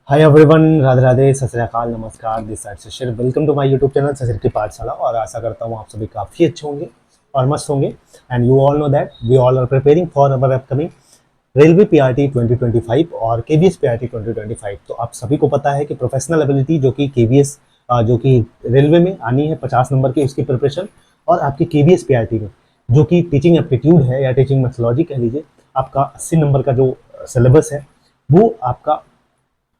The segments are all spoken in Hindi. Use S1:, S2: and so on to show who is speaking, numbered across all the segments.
S1: हाय एवरीवन, राधे राधे, सत श्री अकाल, नमस्कार। दिस साइड से शिर, welcome to my YouTube channel Sachin की पाठशाला। और आशा करता हूँ आप सभी काफ़ी अच्छे होंगे और मस्त होंगे। And you all know that we all are preparing for our upcoming railway PRT 2025 और केवीएस पीआरटी 2025। तो आप सभी को पता है कि प्रोफेशनल एबिलिटी जो कि केवीएस जो कि रेलवे में आनी है 50 नंबर की, उसकी प्रिपरेशन, और आपकी केवीएस पीआरटी में जो कि टीचिंग एप्टीट्यूड है या टीचिंग मेथोलॉजी कह लीजिए, आपका 80 नंबर का जो सिलेबस है वो आपका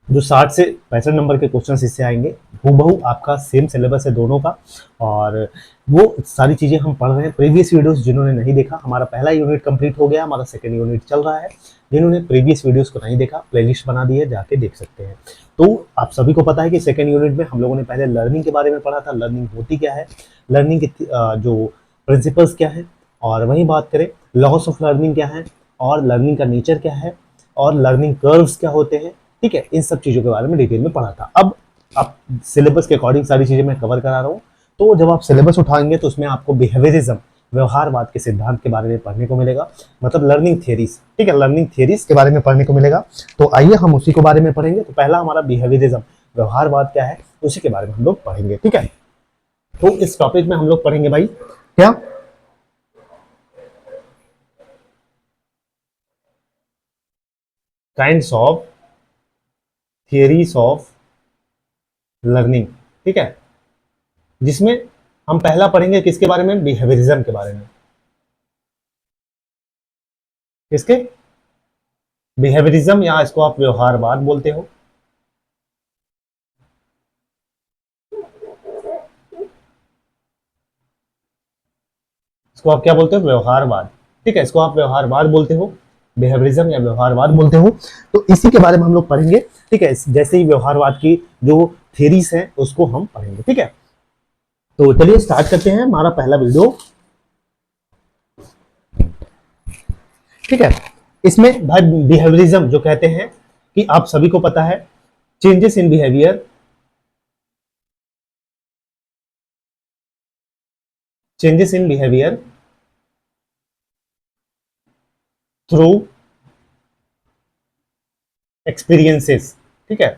S1: जो 60 से 65 नंबर के क्वेश्चन इससे आएंगे, हूबहू आपका सेम सिलेबस है दोनों का। और वो सारी चीज़ें हम पढ़ रहे हैं। प्रीवियस वीडियोस जिन्होंने नहीं देखा, हमारा पहला यूनिट कंप्लीट हो गया, हमारा सेकंड यूनिट चल रहा है। जिन्होंने प्रीवियस वीडियोस को नहीं देखा, प्लेलिस्ट बना दी है, जाके देख सकते हैं। तो आप सभी को पता है कि सेकेंड यूनिट में हम लोगों ने पहले लर्निंग के बारे में पढ़ा था। लर्निंग होती क्या है, लर्निंग के जो प्रिंसिपल्स क्या है, और वहीं बात करें लॉस ऑफ लर्निंग क्या है, और लर्निंग का नेचर क्या है, और लर्निंग कर्व्स क्या होते हैं। ठीक है, इन सब चीज़ों के बारे में डिटेल में पढ़ा था। अब सिलेबस के अकॉर्डिंग सारी चीज़ें मैं कवर करा रहा हूँ। तो जब आप सिलेबस उठाएंगे तो उसमें आपको बिहेवियरिज्म, व्यवहारवाद के सिद्धांत के बारे में पढ़ने को मिलेगा, मतलब लर्निंग थियरीज। ठीक है, लर्निंग थियरीज के बारे में पढ़ने को मिलेगा। तो आइए हम उसी के बारे में पढ़ेंगे। तो पहला हमारा बिहेवियरिज्म, व्यवहारवाद क्या है, उसी के बारे में हम लोग पढ़ेंगे। ठीक है, तो इस टॉपिक में हम लोग पढ़ेंगे भाई क्या, kinds of theories of learning. ठीक है, जिसमें हम पहला पढ़ेंगे किसके बारे में, बिहेवियरिज्म के बारे में। किसके, बिहेवियरिज्म, या इसको आप व्यवहारवाद बोलते हो। इसको आप क्या बोलते हो, व्यवहारवाद। ठीक है, इसको आप व्यवहारवाद बोलते हो, बिहेवियरिज्म या व्यवहारवाद बोलते हो। तो इसी के बारे में हम लोग पढ़ेंगे। ठीक है, जैसे ही व्यवहारवाद की जो थ्योरीज है उसको हम पढ़ेंगे। ठीक है, तो चलिए स्टार्ट करते हैं हमारा पहला वीडियो। ठीक है, इसमें भाई बिहेवियरिज्म जो कहते हैं कि आप सभी को पता है, changes in behaviour, changes in behaviour through experiences. ठीक है,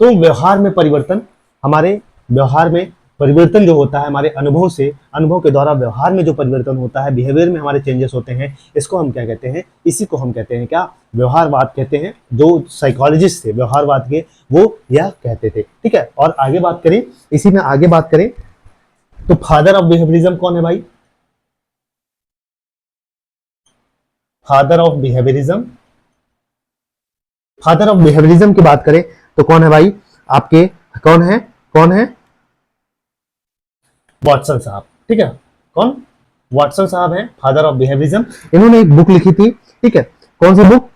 S1: तो व्यवहार में परिवर्तन, हमारे व्यवहार में परिवर्तन जो होता है हमारे अनुभव से, अनुभव के द्वारा व्यवहार में जो परिवर्तन होता है, बिहेवियर में हमारे चेंजेस होते हैं, इसको हम क्या कहते हैं, इसी को हम कहते हैं क्या, व्यवहारवाद कहते हैं। जो साइकोलॉजिस्ट थे व्यवहारवाद के, वो यह कहते थे। ठीक है, और आगे बात करें, इसी में आगे बात करें तो फादर ऑफ बिहेवियरिज्म कौन है भाई, father of behaviourism, father of behaviourism की बात करें तो कौन है भाई आपके, कौन है, कौन है, वॉटसन साहब। ठीक है, कौन, वॉटसन साहब हैं फादर ऑफ बिहेवियरिज्म। इन्होंने एक बुक लिखी थी। ठीक है, कौन सी बुक,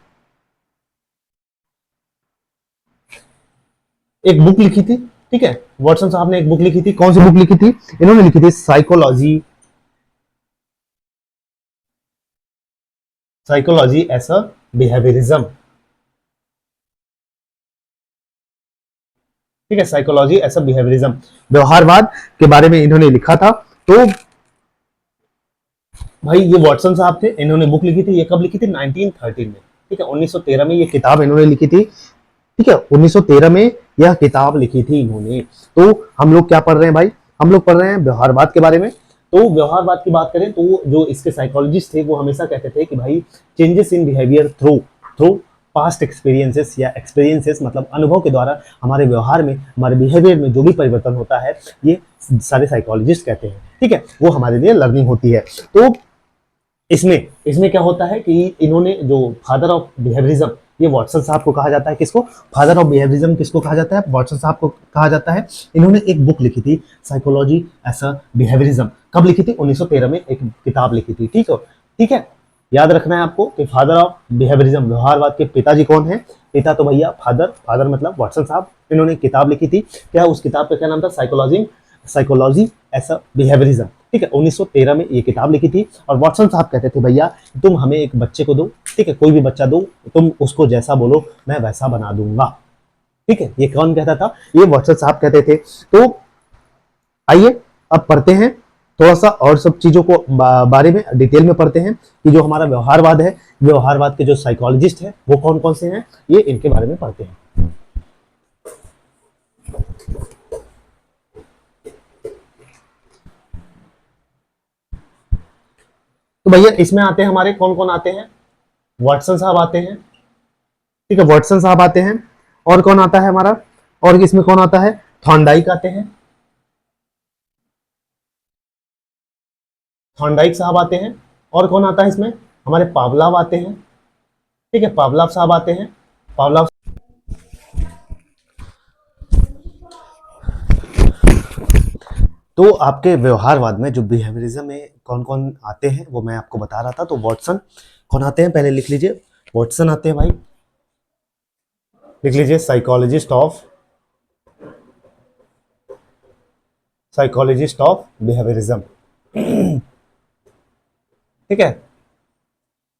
S1: एक बुक लिखी थी। ठीक है, वॉटसन साहब ने एक बुक लिखी थी। कौन सी बुक लिखी थी, इन्होंने लिखी थी psychology, psychology as a behaviourism. ठीक है, साइकोलॉजी एज अ बिहेवियरिज्म, व्यवहारवाद के बारे में इन्होंने लिखा था। तो भाई ये वॉटसन साहब थे, इन्होंने बुक लिखी थी। ये कब लिखी थी, 1913 में। ठीक है, 1913 में ये किताब इन्होंने लिखी थी। ठीक है, 1913 में यह किताब लिखी थी इन्होंने। तो हम लोग क्या पढ़ रहे हैं भाई, हम लोग पढ़ रहे हैं व्यवहारवाद के बारे में। तो व्यवहारवाद की बात करें तो जो इसके साइकोलॉजिस्ट थे वो हमेशा कहते थे कि भाई changes in behaviour through through past experiences, या एक्सपीरियंसेस मतलब अनुभव के द्वारा हमारे व्यवहार में, हमारे बिहेवियर में जो भी परिवर्तन होता है, ये सारे साइकोलॉजिस्ट कहते हैं। ठीक है, वो हमारे लिए लर्निंग होती है। तो इसमें इसमें क्या होता है कि इन्होंने जो फादर ऑफ बिहेवियरिज्म, ये वॉटसन साहब को कहा जाता है। किसको, फादर ऑफ बिहेवियरिज्म किसको कहा जाता है, वॉटसन साहब को कहा जाता है। इन्होंने एक बुक लिखी थी साइकोलॉजी एज अ बिहेवियरिज्म। कब लिखी थी, 1913 में एक किताब लिखी थी। ठीक है, ठीक है, याद रखना है आपको कि फादर ऑफ बिहेवियरिज्म, व्यवहारवाद के पिताजी कौन है, पिता तो भैया फादर, फादर मतलब वॉटसन साहब। इन्होंने किताब लिखी थी, क्या उस किताब का क्या नाम था, psychology, psychology as a behaviourism. ठीक है, 1913 में ये किताब लिखी थी। और वॉटसन साहब कहते थे भैया तुम हमें एक बच्चे को दो, ठीक है, कोई भी बच्चा दो, तुम उसको जैसा बोलो मैं वैसा बना दूंगा। ठीक है, ये कौन कहता था, ये वॉटसन साहब कहते थे। तो आइए अब पढ़ते हैं थोड़ा सा और सब चीजों को बारे में डिटेल में पढ़ते हैं कि जो हमारा व्यवहारवाद है, व्यवहारवाद के जो साइकोलॉजिस्ट हैं वो कौन कौन से हैं, ये इनके बारे में पढ़ते हैं। तो भैया इसमें आते हैं हमारे कौन कौन आते हैं, वाटसन साहब आते हैं, ठीक है, वाटसन साहब आते हैं, और कौन आता है हमारा, और इसमें कौन आता है, थॉर्नडाइक आते हैं, थॉर्नडाइक साहब आते हैं, और कौन आता है इसमें, हमारे पावलाव आते हैं, ठीक है, पावलाव साहब आते हैं, पावलाव। तो आपके व्यवहारवाद में जो बिहेवियरिज्म में कौन कौन आते हैं वो मैं आपको बता रहा था। तो वाटसन कौन आते हैं, पहले लिख लीजिए, वाटसन आते हैं भाई, लिख लीजिए, साइकोलॉजिस्ट ऑफ बिहेवियरिज्म, ठीक है।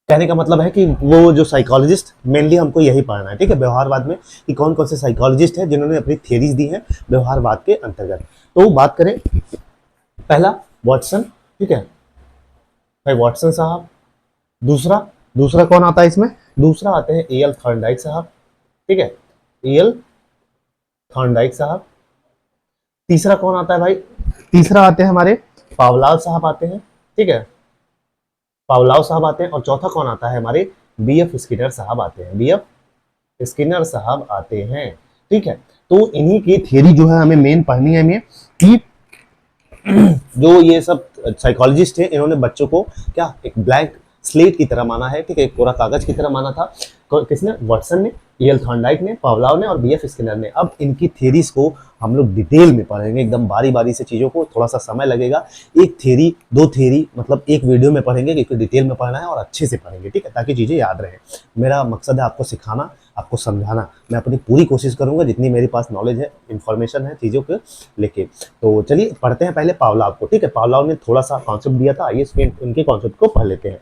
S1: कहने का मतलब है कि वो जो साइकोलॉजिस्ट, मेनली हमको यही पढ़ना है, ठीक है, व्यवहारवाद में, कि कौन कौन से साइकोलॉजिस्ट हैं जिन्होंने अपनी थ्योरीज दी हैं व्यवहारवाद के अंतर्गत। तो बात करें, पहला वाटसन, ठीक है भाई, वाटसन साहब। दूसरा दूसरा कौन आता है इसमें, दूसरा आते हैं एल थॉर्नडाइक साहब, ठीक है, एल थॉर्नडाइक साहब। तीसरा कौन आता है भाई, तीसरा आते हैं हमारे पावलाव साहब आते हैं, ठीक है, पावलाव साहब आते हैं। और चौथा कौन आता है, हमारे बीएफ स्किनर साहब आते हैं, बीएफ स्किनर साहब आते हैं, ठीक है। तो इन्हीं की थ्योरी जो है हमें मेन पढ़नी है, हमें कि जो ये सब साइकोलॉजिस्ट हैं इन्होंने बच्चों को क्या एक ब्लैंक स्लेट की तरह माना है, ठीक है, एक कोरा कागज की तरह माना था। किसने, वाटसन ने, एल थॉर्नडाइक ने, पावलाव ने और बीएफ स्किनर ने। अब इनकी थ्योरीज को हम लोग डिटेल में पढ़ेंगे, एकदम बारी बारी से चीज़ों को, थोड़ा सा समय लगेगा, एक थ्योरी दो थ्योरी मतलब एक वीडियो में पढ़ेंगे, क्योंकि डिटेल में पढ़ना है और अच्छे से पढ़ेंगे, ठीक है, ताकि चीज़ें याद रहें। मेरा मकसद है आपको सिखाना, आपको समझाना। मैं अपनी पूरी कोशिश करूंगा, जितनी मेरे पास नॉलेज है, इन्फॉर्मेशन है चीज़ों को लेके। तो चलिए पढ़ते हैं पहले पावलाव को, ठीक है, पावलाव ने थोड़ा सा कॉन्सेप्ट दिया था, आइए उनके कॉन्सेप्ट को पढ़ लेते हैं।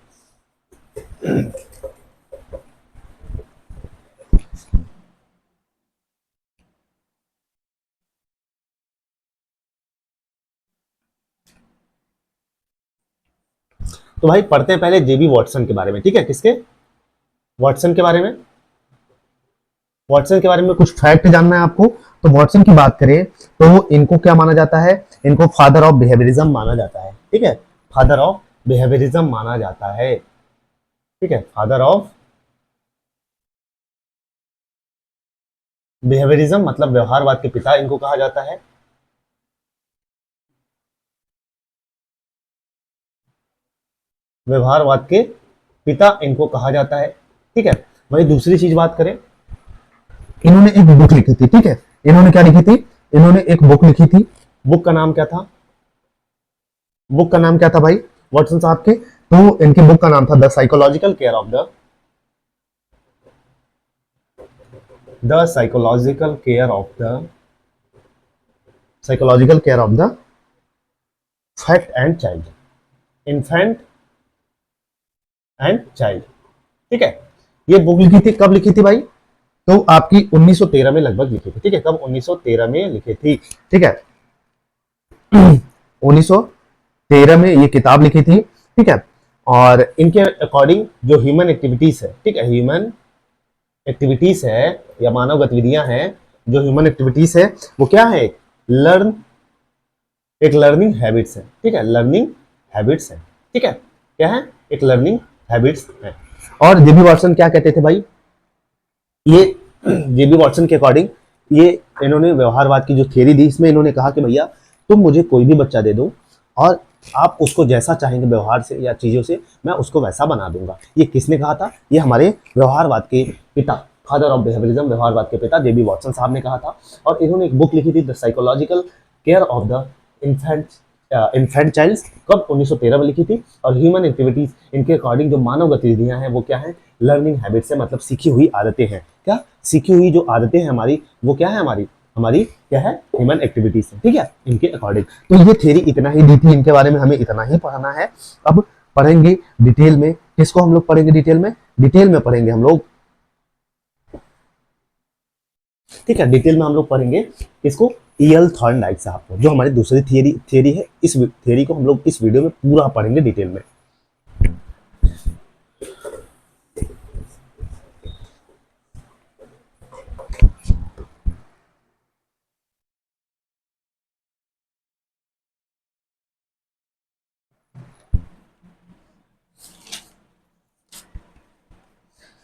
S1: तो भाई पढ़ते हैं पहले जेबी वाटसन के बारे में, ठीक है, किसके, वाटसन के बारे में। वाटसन के बारे में कुछ फैक्ट जानना है आपको। तो वाटसन की बात करें तो इनको क्या माना जाता है, इनको फादर ऑफ बिहेवियरिज्म माना जाता है, ठीक है, फादर ऑफ बिहेवियरिज्म माना जाता है, ठीक है, फादर ऑफ बिहेवियरिज्म मतलब व्यवहारवाद के पिता इनको कहा जाता है। व्यवहारवाद के पिता इनको कहा जाता है, ठीक है। वही दूसरी चीज बात करें, इन्होंने एक बुक लिखी थी, ठीक है, इन्होंने क्या लिखी थी, इन्होंने एक बुक लिखी थी, बुक का नाम क्या था, बुक का नाम क्या था भाई वाटसन साहब के, तो इनकी बुक का नाम था the psychological care of the psychological care of the psychological care of the fact and child, infant and child, ठीक है। ये बुक लिखी थी, कब लिखी थी भाई, तो आपकी 1913 में लगभग लिखी थी, ठीक है, कब, 1913 में लिखी थी, ठीक है, 1913 में ये किताब लिखी थी, ठीक है। और इनके अकॉर्डिंग जो ह्यूमन एक्टिविटीज है, ठीक है, ह्यूमन एक्टिविटीज है या मानव गतिविधियां हैं, जो ह्यूमन एक्टिविटीज है वो क्या है, एक लर्निंग हैबिट्स है, ठीक है, लर्निंग हैबिट्स है, ठीक है, क्या है, एक लर्निंग हैबिट्स है। और जेबी वाटसन क्या कहते थे भाई, ये जेबी वाटसन के अकॉर्डिंग ये इन्होंने व्यवहारवाद की जो थ्योरी दी, इसमें इन्होंने कहा कि भैया तुम मुझे कोई भी बच्चा दे दो और आप उसको जैसा चाहेंगे व्यवहार से या चीज़ों से, मैं उसको वैसा बना दूंगा। ये किसने कहा था, ये हमारे व्यवहारवाद के पिता, फादर ऑफ बिहेवियरिज्म, व्यवहारवाद के पिता जेबी वाटसन साहब ने कहा था। और इन्होंने एक बुक लिखी थी the psychological care of the infant child, कब, 1913 में लिखी थी। और ह्यूमन एक्टिविटीज, इनके अकॉर्डिंग जो मानव गतिविधियां हैं वो क्या है, लर्निंग हैबिट्स है, मतलब सीखी हुई आदतें हैं, क्या सीखी हुई जो आदतें हैं हमारी, वो क्या है, हमारी हमारी क्या है, ह्यूमन एक्टिविटीज है, ठीक है, इनके अकॉर्डिंग। तो ये थ्योरी इतना ही दी थी, इनके बारे में हमें इतना ही पढ़ना है। अब पढ़ेंगे डिटेल में, किसको हम लोग पढ़ेंगे डिटेल में, डिटेल में पढ़ेंगे हम लोग ठीक है, डिटेल में हम लोग पढ़ेंगे इसको, ईएल थॉर्नडाइक साहब को, जो हमारी दूसरी थियरी थियरी है। इस थियरी को हम लोग इस वीडियो में पूरा पढ़ेंगे डिटेल में।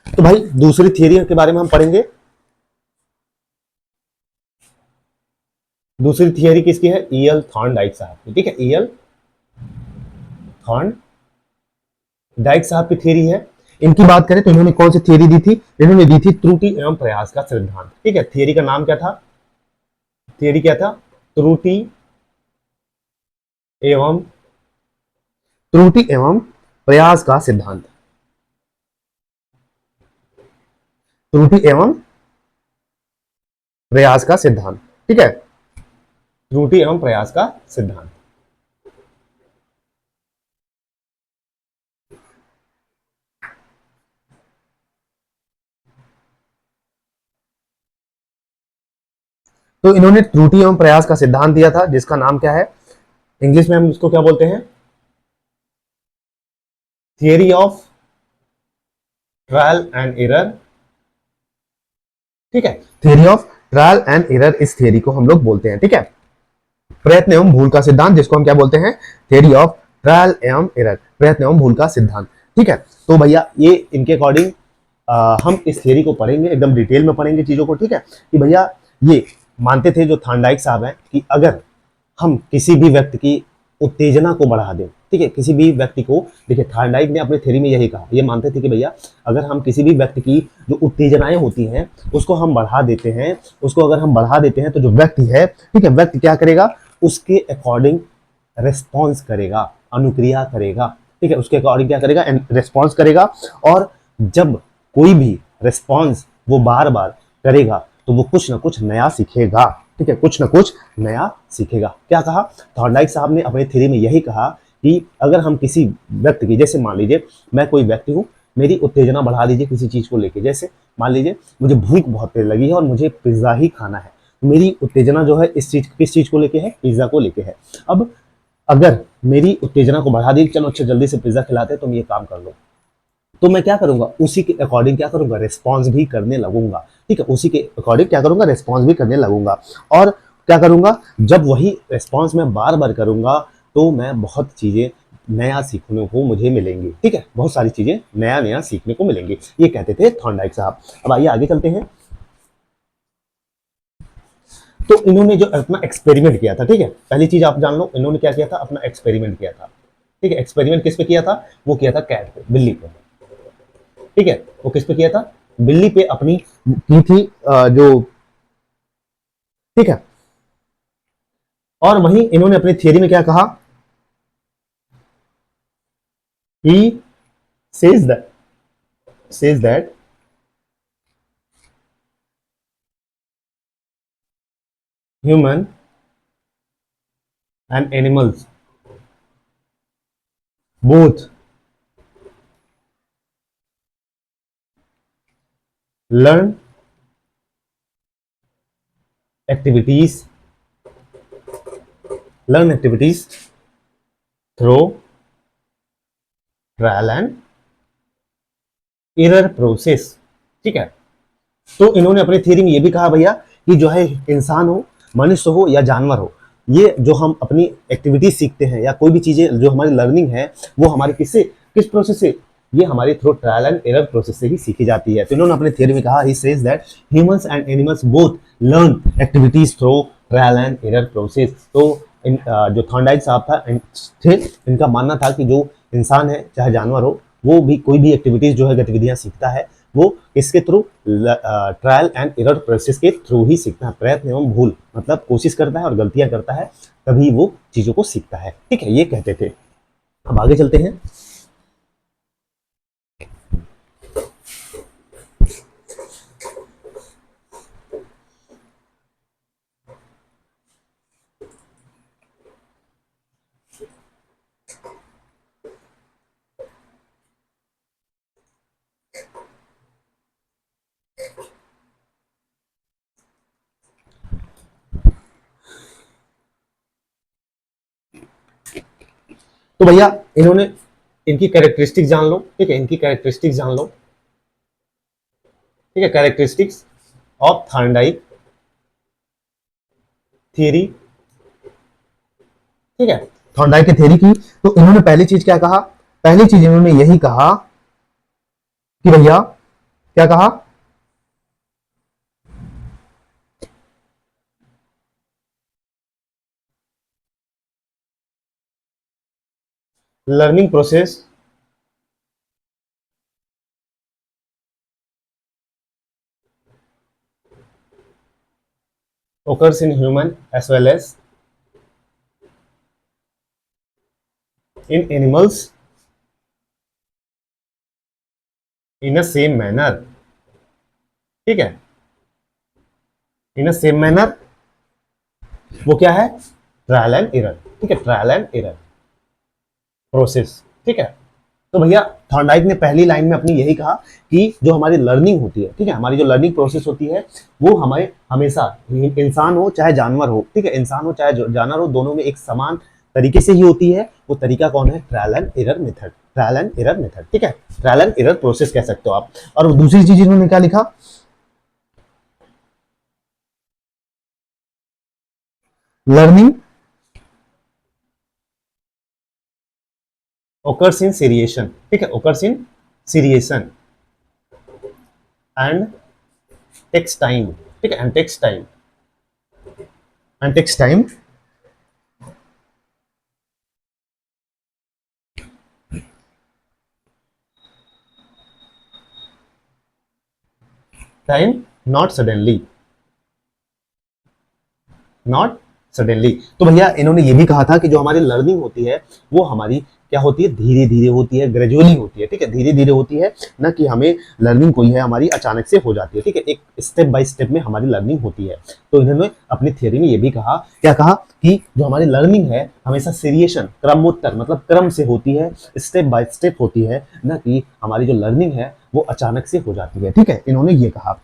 S1: तो भाई दूसरी थियरी के बारे में हम पढ़ेंगे। दूसरी थियरी किसकी है? ईएल थॉर्नडाइक साहब की। ठीक है, ईएल थॉर्नडाइक साहब की थियरी है। इनकी बात करें तो इन्होंने कौन सी थियरी दी थी? इन्होंने दी थी त्रुटि एवं प्रयास का सिद्धांत। ठीक है, थियरी का नाम क्या था? थियरी क्या था? त्रुटि एवं प्रयास का सिद्धांत। त्रुटि एवं प्रयास का सिद्धांत। ठीक है, त्रुटि एवं प्रयास का सिद्धांत। तो इन्होंने त्रुटि एवं प्रयास का सिद्धांत दिया था, जिसका नाम क्या है? इंग्लिश में हम इसको क्या बोलते हैं? Theory of trial and error. ठीक है, theory of trial and error, इस थियरी को हम लोग बोलते हैं। ठीक है, प्रयत्न एवं भूल का सिद्धांत, जिसको हम क्या बोलते हैं? थियरी ऑफ ट्रायल एवं एरर, प्रयत्न एवं भूल का सिद्धांत। ठीक है, तो भैया ये इनके अकॉर्डिंग हम इस थियरी को पढ़ेंगे, एकदम डिटेल में पढ़ेंगे चीजों को। ठीक है, कि भैया ये मानते थे जो थॉर्नडाइक साहब हैं कि अगर हम किसी भी व्यक्ति की उत्तेजना को बढ़ा दें, ठीक है, किसी भी व्यक्ति को, देखिए थॉर्नडाइक ने अपने थ्योरी में यही कहा, ये मानते थे कि भैया अगर हम किसी भी व्यक्ति की जो उत्तेजनाएं होती हैं उसको हम बढ़ा देते हैं, उसको अगर हम बढ़ा देते हैं तो जो व्यक्ति है, ठीक है, व्यक्ति क्या करेगा? उसके अकॉर्डिंग रिस्पॉन्स करेगा, अनुक्रिया करेगा। ठीक है, उसके अकॉर्डिंग क्या करेगा? रिस्पॉन्स करेगा। और जब कोई भी रिस्पॉन्स वो बार बार करेगा तो वो कुछ ना कुछ नया सीखेगा। ठीक है, कुछ ना कुछ नया सीखेगा। क्या कहा थॉर्नडाइक साहब ने अपने थ्योरी में? यही कहा कि अगर हम किसी व्यक्ति की, जैसे मान लीजिए मैं कोई व्यक्ति हूँ, मेरी उत्तेजना बढ़ा दीजिए किसी चीज को लेके, जैसे मान लीजिए मुझे भूख बहुत तेज लगी है और मुझे पिज्जा ही खाना है। मेरी उत्तेजना जो है इस चीज, किस चीज को लेके है? पिज्जा को लेके है। अब अगर मेरी उत्तेजना को बढ़ा दी, चलो अच्छा जल्दी से पिज्जा खिलाते हैं, तुम ये काम कर लो, तो मैं क्या करूंगा? उसी के अकॉर्डिंग क्या करूंगा? रिस्पॉन्स भी करने लगूंगा। ठीक है, उसी के अकॉर्डिंग क्या करूंगा? रिस्पॉन्स भी करने लगूंगा। और क्या करूंगा? जब वही रिस्पॉन्स मैं बार बार करूंगा तो मैं बहुत चीजें नया सीखने को मुझे मिलेंगी। ठीक है, बहुत सारी चीजें नया नया सीखने को मिलेंगी, ये कहते थे थॉर्नडाइक साहब। अब आइए आगे चलते हैं। तो इन्होंने जो अपना एक्सपेरिमेंट किया था, ठीक है, पहली चीज आप जान लो, इन्होंने क्या किया था? अपना एक्सपेरिमेंट किया था। ठीक है, एक्सपेरिमेंट किस पे किया था? वो किया था कैट पे, बिल्ली पे। ठीक है, वो किस पे किया था? बिल्ली पे अपनी की थी जो, ठीक है। और वहीं इन्होंने अपनी थियरी में क्या कहा? He says that says that human and animals both learn activities learn activities through trial and error process। ठीक है, तो इन्होंने अपनी थियरी में ये भी कहा भैया कि जो है इंसान हो, मनुष्य हो या जानवर हो, ये जो हम अपनी एक्टिविटीज सीखते हैं या कोई भी चीजें जो हमारी लर्निंग है, वो हमारे किससे, किस प्रोसेस से? ये हमारे through trial and error process से ही सीखी जाती है। तो इन्होंने अपने थियरी में कहा, he says that humans and animals both learn activities through trial and error process. तो जो थॉर्नडाइक साहब था थे, इनका मानना था कि जो इंसान है चाहे जानवर हो, वो भी कोई भी एक्टिविटीज जो है गतिविधियां सीखता है, वो इसके through trial and error process के थ्रू ही सीखता है। प्रयत्न एवं भूल, मतलब कोशिश करता है और गलतियां करता है, तभी वो चीजों को सीखता है। ठीक है, ये कहते थे। अब आगे चलते हैं। तो भैया इन्होंने इनकी कैरेक्टरिस्टिक जान लो, ठीक है, इनकी कैरेक्टरिस्टिक जान लो, ठीक है, कैरेक्टरिस्टिक्स ऑफ थॉर्नडाइक थियरी, ठीक है, थॉर्नडाइक की थ्योरी की। तो इन्होंने पहली चीज क्या कहा, पहली चीज इन्होंने यही कहा कि भैया क्या कहा, learning process occurs in human as well as in animals in a same manner, ठीक है, इन अ सेम मैनर, वो क्या है, ट्रायल एंड एरर, ठीक है, ट्रायल एंड एरर प्रोसेस, ठीक है। तो भैया थॉर्नडाइक ने पहली लाइन में अपनी यही कहा कि जो हमारी लर्निंग होती है, ठीक है, हमारी जो लर्निंग प्रोसेस होती है वो हमें हमेशा, इंसान हो चाहे जानवर हो, ठीक है, इंसान हो चाहे जानवर हो, दोनों में एक समान तरीके से ही होती है। वो तरीका कौन है, trial and error method, trial and error method, ठीक है, ट्रायल एंड एरर प्रोसेस कह सकते हो आप। और दूसरी चीज इन्होंने क्या लिखा, लर्निंग occurs in seriation, ठीक है, occurs in seriation and takes time, ठीक है, and takes time, and takes time, time not suddenly, not suddenly. तो भैया इन्होंने ये भी कहा था कि जो हमारी लर्निंग होती है वो हमारी क्या होती है, धीरे धीरे होती है, ग्रेजुअली होती है, ठीक है, धीरे धीरे होती है, ना कि हमें लर्निंग कोई है हमारी अचानक से हो जाती है, ठीक है, एक स्टेप बाय स्टेप में हमारी लर्निंग होती है। तो इन्होंने अपनी थियरी में ये भी कहा, क्या कहा कि जो हमारी लर्निंग है हमेशा सीरिएशन, क्रमोत्तर, मतलब क्रम से होती है, स्टेप बाय स्टेप होती है, ना कि हमारी जो लर्निंग है वो अचानक से हो जाती है, ठीक है, इन्होंने ये कहा।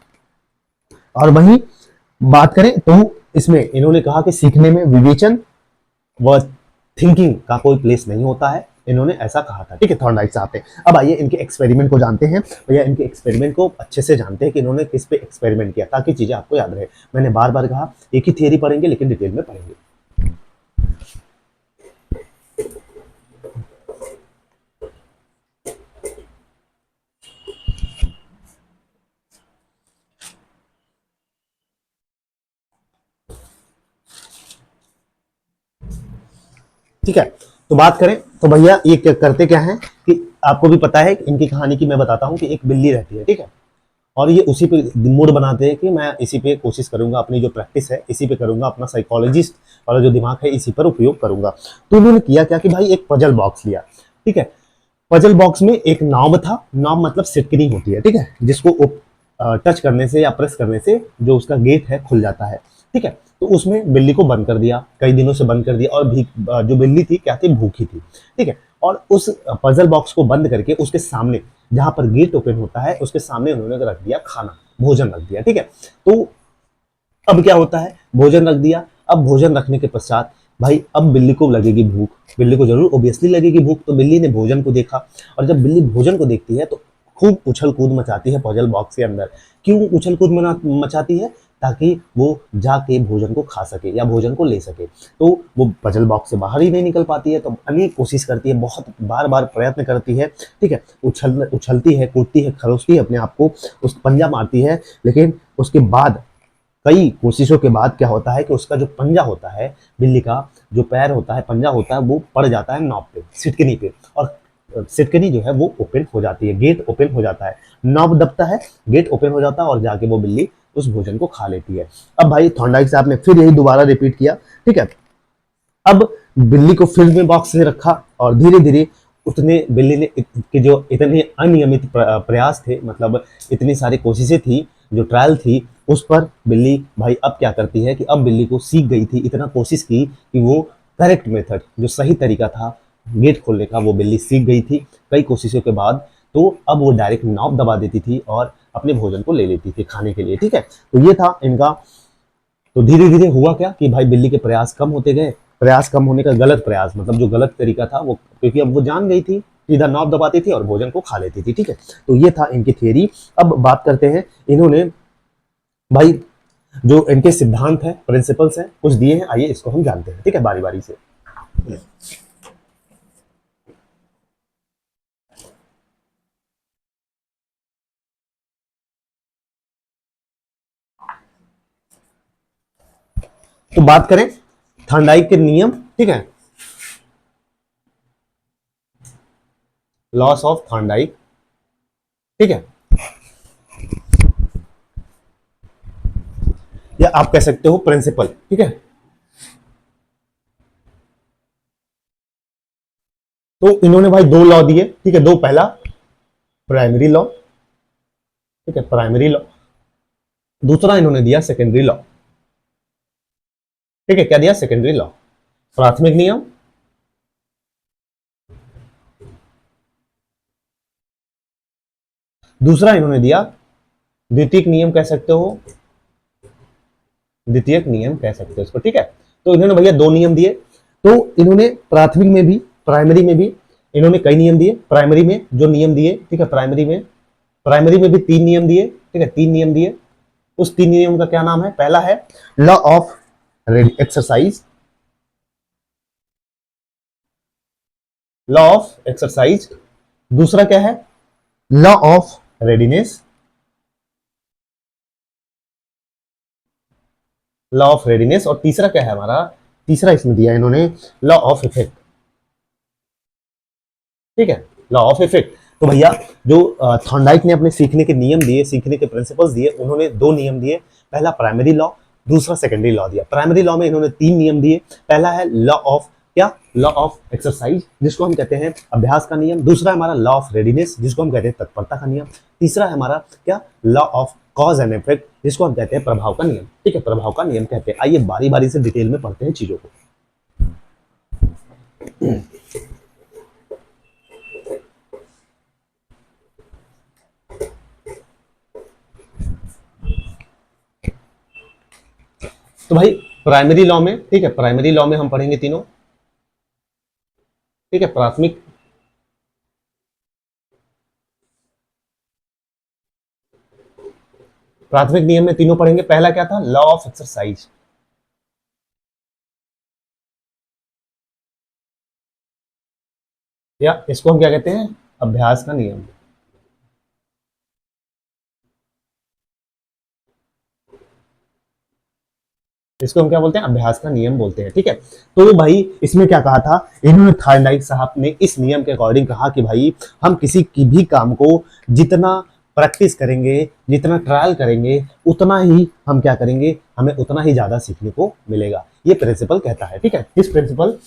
S1: और वहीं बात करें तो इसमें इन्होंने कहा कि सीखने में विवेचन व थिंकिंग का कोई प्लेस नहीं होता है, इन्होंने ऐसा कहा था, ठीक है, थॉर्नडाइक साहब ने। अब आइए इनके एक्सपेरिमेंट को जानते हैं भैया, इनके एक्सपेरिमेंट को अच्छे से जानते हैं कि इन्होंने किस पे एक्सपेरिमेंट किया, ताकि चीजें आपको याद रहे। मैंने बार बार कहा एक ही थियरी पढ़ेंगे लेकिन डिटेल में पढ़ेंगे। ठीक है, तो बात करें तो भैया ये करते क्या है कि आपको भी पता है इनकी कहानी की, मैं बताता हूँ कि एक बिल्ली रहती है, ठीक है, और ये उसी पे मूड बनाते हैं कि मैं इसी पे कोशिश करूंगा, अपनी जो प्रैक्टिस है इसी पे करूंगा, अपना साइकोलॉजिस्ट वाला जो दिमाग है इसी पर उपयोग करूंगा। तो उन्होंने किया क्या कि भाई एक पजल बॉक्स लिया, ठीक है, पजल बॉक्स में एक नॉब था, नॉब मतलब सिटकनी होती है, ठीक है, जिसको टच करने से या प्रेस करने से जो उसका गेट है खुल जाता है, ठीक है। तो उसमें बिल्ली को बंद कर दिया, कई दिनों से बंद कर दिया, और भी जो बिल्ली थी क्या थी, भूखी थी, ठीक है। और उस पजल बॉक्स को बंद करके उसके सामने जहां पर गेट ओपन होता है उसके सामने उन्होंने रख दिया खाना, भोजन रख दिया, ठीक है। तो अब क्या होता है, भोजन रख दिया, अब भोजन रखने के पश्चात भाई अब बिल्ली को लगेगी भूख, बिल्ली को जरूर ओबियसली लगेगी भूख, तो बिल्ली ने भोजन को देखा, और जब बिल्ली भोजन को देखती है तो खूब उछल कूद मचाती है पजल बॉक्स के अंदर। क्यों उछल कूद मचाती है, ताकि वो जाके भोजन को खा सके या भोजन को ले सके। तो वो पजल बॉक्स से बाहर ही नहीं निकल पाती है, तो अनेक कोशिश करती है, बहुत बार बार प्रयत्न करती है, ठीक है, उछलती है, कूदती है, खरोचती है अपने आप को, उस पंजा मारती है, लेकिन उसके बाद कई कोशिशों के बाद क्या होता है कि उसका जो पंजा होता है, बिल्ली का जो पैर होता है, पंजा होता है, वो पड़ जाता है नॉब पे, सिटकनी पे, और सिटकनी जो है वो ओपन हो जाती है, गेट ओपन हो जाता है, नॉब दबता है, गेट ओपन हो जाता है, और जाके वो बिल्ली उस भोजन को खा लेती है। अब भाई थॉर्नडाइक साहब ने फिर यही दोबारा रिपीट किया, ठीक है। अब बिल्ली को फिर में बॉक्स से रखा, और धीरे धीरे उतने बिल्ली ने कि जो इतने अनियमित प्रयास थे, मतलब इतनी सारी कोशिशें थी, जो ट्रायल थी, उस पर बिल्ली भाई अब क्या करती है कि अब बिल्ली को सीख गई थी, इतना कोशिश की कि वो करेक्ट मेथड जो सही तरीका था गेट खोलने का वो बिल्ली सीख गई थी कई कोशिशों के बाद। तो अब वो डायरेक्ट नॉब दबा देती थी और अपने भोजन को ले लेती थी खाने के लिए, ठीक है। तो ये था इनका। तो धीरे धीरे हुआ क्या कि भाई बिल्ली के प्रयास कम होते गए, प्रयास कम होने का गलत प्रयास, मतलब जो गलत तरीका था वो, क्योंकि अब वो जान गई थी, सीधा नॉब दबाती थी और भोजन को खा लेती थी। ठीक है, तो ये था इनकी थियरी। अब बात करते हैं, इन्होंने भाई जो इनके सिद्धांत हैं, प्रिंसिपल्स हैं, कुछ दिए हैं, आइए इसको हम जानते हैं। ठीक है, बारी बारी से। तो बात करें थॉर्नडाइक के नियम, ठीक है, लॉस ऑफ थॉर्नडाइक, ठीक है, या आप कह सकते हो प्रिंसिपल। ठीक है, तो इन्होंने भाई दो लॉ दिए। ठीक है, दो, पहला प्राइमरी लॉ, ठीक है, प्राइमरी लॉ, दूसरा इन्होंने दिया सेकेंडरी लॉ। ठीक है, क्या दिया? सेकेंडरी लॉ, प्राथमिक नियम, दूसरा इन्होंने दिया द्वितीयक नियम, कह सकते हो, द्वितीयक नियम कह सकते हो इसको। ठीक है, तो इन्होंने भैया दो नियम दिए। तो इन्होंने प्राथमिक में भी, प्राइमरी में भी इन्होंने कई नियम दिए। प्राइमरी में जो नियम दिए, ठीक है, प्राइमरी में भी तीन नियम दिए। ठीक है, तीन नियम दिए। उस तीन नियम का क्या नाम है? पहला है law of exercise, law of exercise, दूसरा क्या है? Law of readiness, law of readiness, और तीसरा क्या है हमारा? तीसरा इसमें दिया इन्होंने लॉ ऑफ इफेक्ट। ठीक है, लॉ ऑफ इफेक्ट। तो भैया जो थॉर्नडाइक ने अपने सीखने के नियम दिए, सीखने के प्रिंसिपल्स दिए, उन्होंने दो नियम दिए। पहला प्राइमरी लॉ, दूसरा सेकेंडरी लॉ दिया। प्राइमरी लॉ में इन्होंने तीन नियम दिए। पहला है लॉ ऑफ क्या? लॉ ऑफ एक्सरसाइज, जिसको हम कहते हैं अभ्यास का नियम। दूसरा है हमारा लॉ ऑफ रेडीनेस, जिसको हम कहते हैं तत्परता का नियम। तीसरा है हमारा क्या? Law of cause and effect, जिसको हम कहते हैं प्रभाव का नियम। ठीक है, प्रभाव का नियम कहते हैं। आइए बारी बारी से डिटेल में पढ़ते हैं चीजों को। तो भाई प्राइमरी लॉ में, ठीक है, प्राइमरी लॉ में हम पढ़ेंगे तीनों। ठीक है, प्राथमिक नियम में तीनों पढ़ेंगे। पहला क्या था? लॉ ऑफ एक्सरसाइज, या इसको हम क्या कहते हैं? अभ्यास का नियम। इसको हम क्या बोलते हैं? अभ्यास का नियम बोलते हैं। ठीक है, तो भाई इसमें क्या कहा था इन्होंने? थॉर्नडाइक साहब ने इस नियम के अकॉर्डिंग कहा कि भाई हम किसी की भी काम को जितना प्रैक्टिस करेंगे, जितना ट्रायल करेंगे, उतना ही हम क्या करेंगे, हमें उतना ही ज्यादा सीखने को मिलेगा। ये प्रिंसिपल कहता है। ठीक है, किस principle?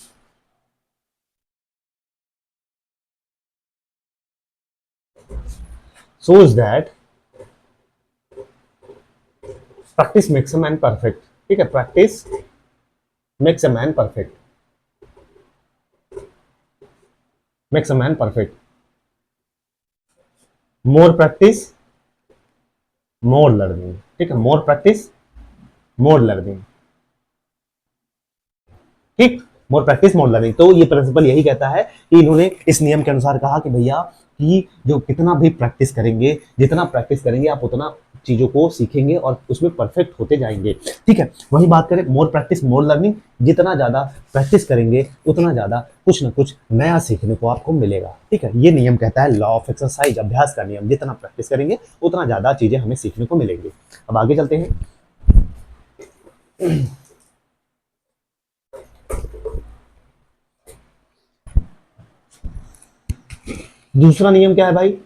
S1: shows that practice makes a man perfect। ठीक है, practice makes a man perfect, makes a man perfect. More practice more learning. ठीक है, मोर प्रैक्टिस मोर लर्निंग। ठीक, मोर प्रैक्टिस मोर लर्निंग। तो ये प्रिंसिपल यही कहता है कि इन्होंने इस नियम के अनुसार कहा कि भैया कि जो कितना भी प्रैक्टिस करेंगे, जितना प्रैक्टिस करेंगे आप उतना चीजों को सीखेंगे और उसमें परफेक्ट होते जाएंगे। ठीक है, वही बात करें मोर प्रैक्टिस मोर लर्निंग, जितना ज्यादा प्रैक्टिस करेंगे उतना ज्यादा कुछ ना कुछ नया सीखने को आपको मिलेगा। ठीक है, ये नियम कहता है लॉ ऑफ एक्सरसाइज, अभ्यास का नियम। जितना प्रैक्टिस करेंगे उतना ज्यादा चीजें हमें सीखने को मिलेंगी। अब आगे चलते हैं। दूसरा नियम क्या है भाई?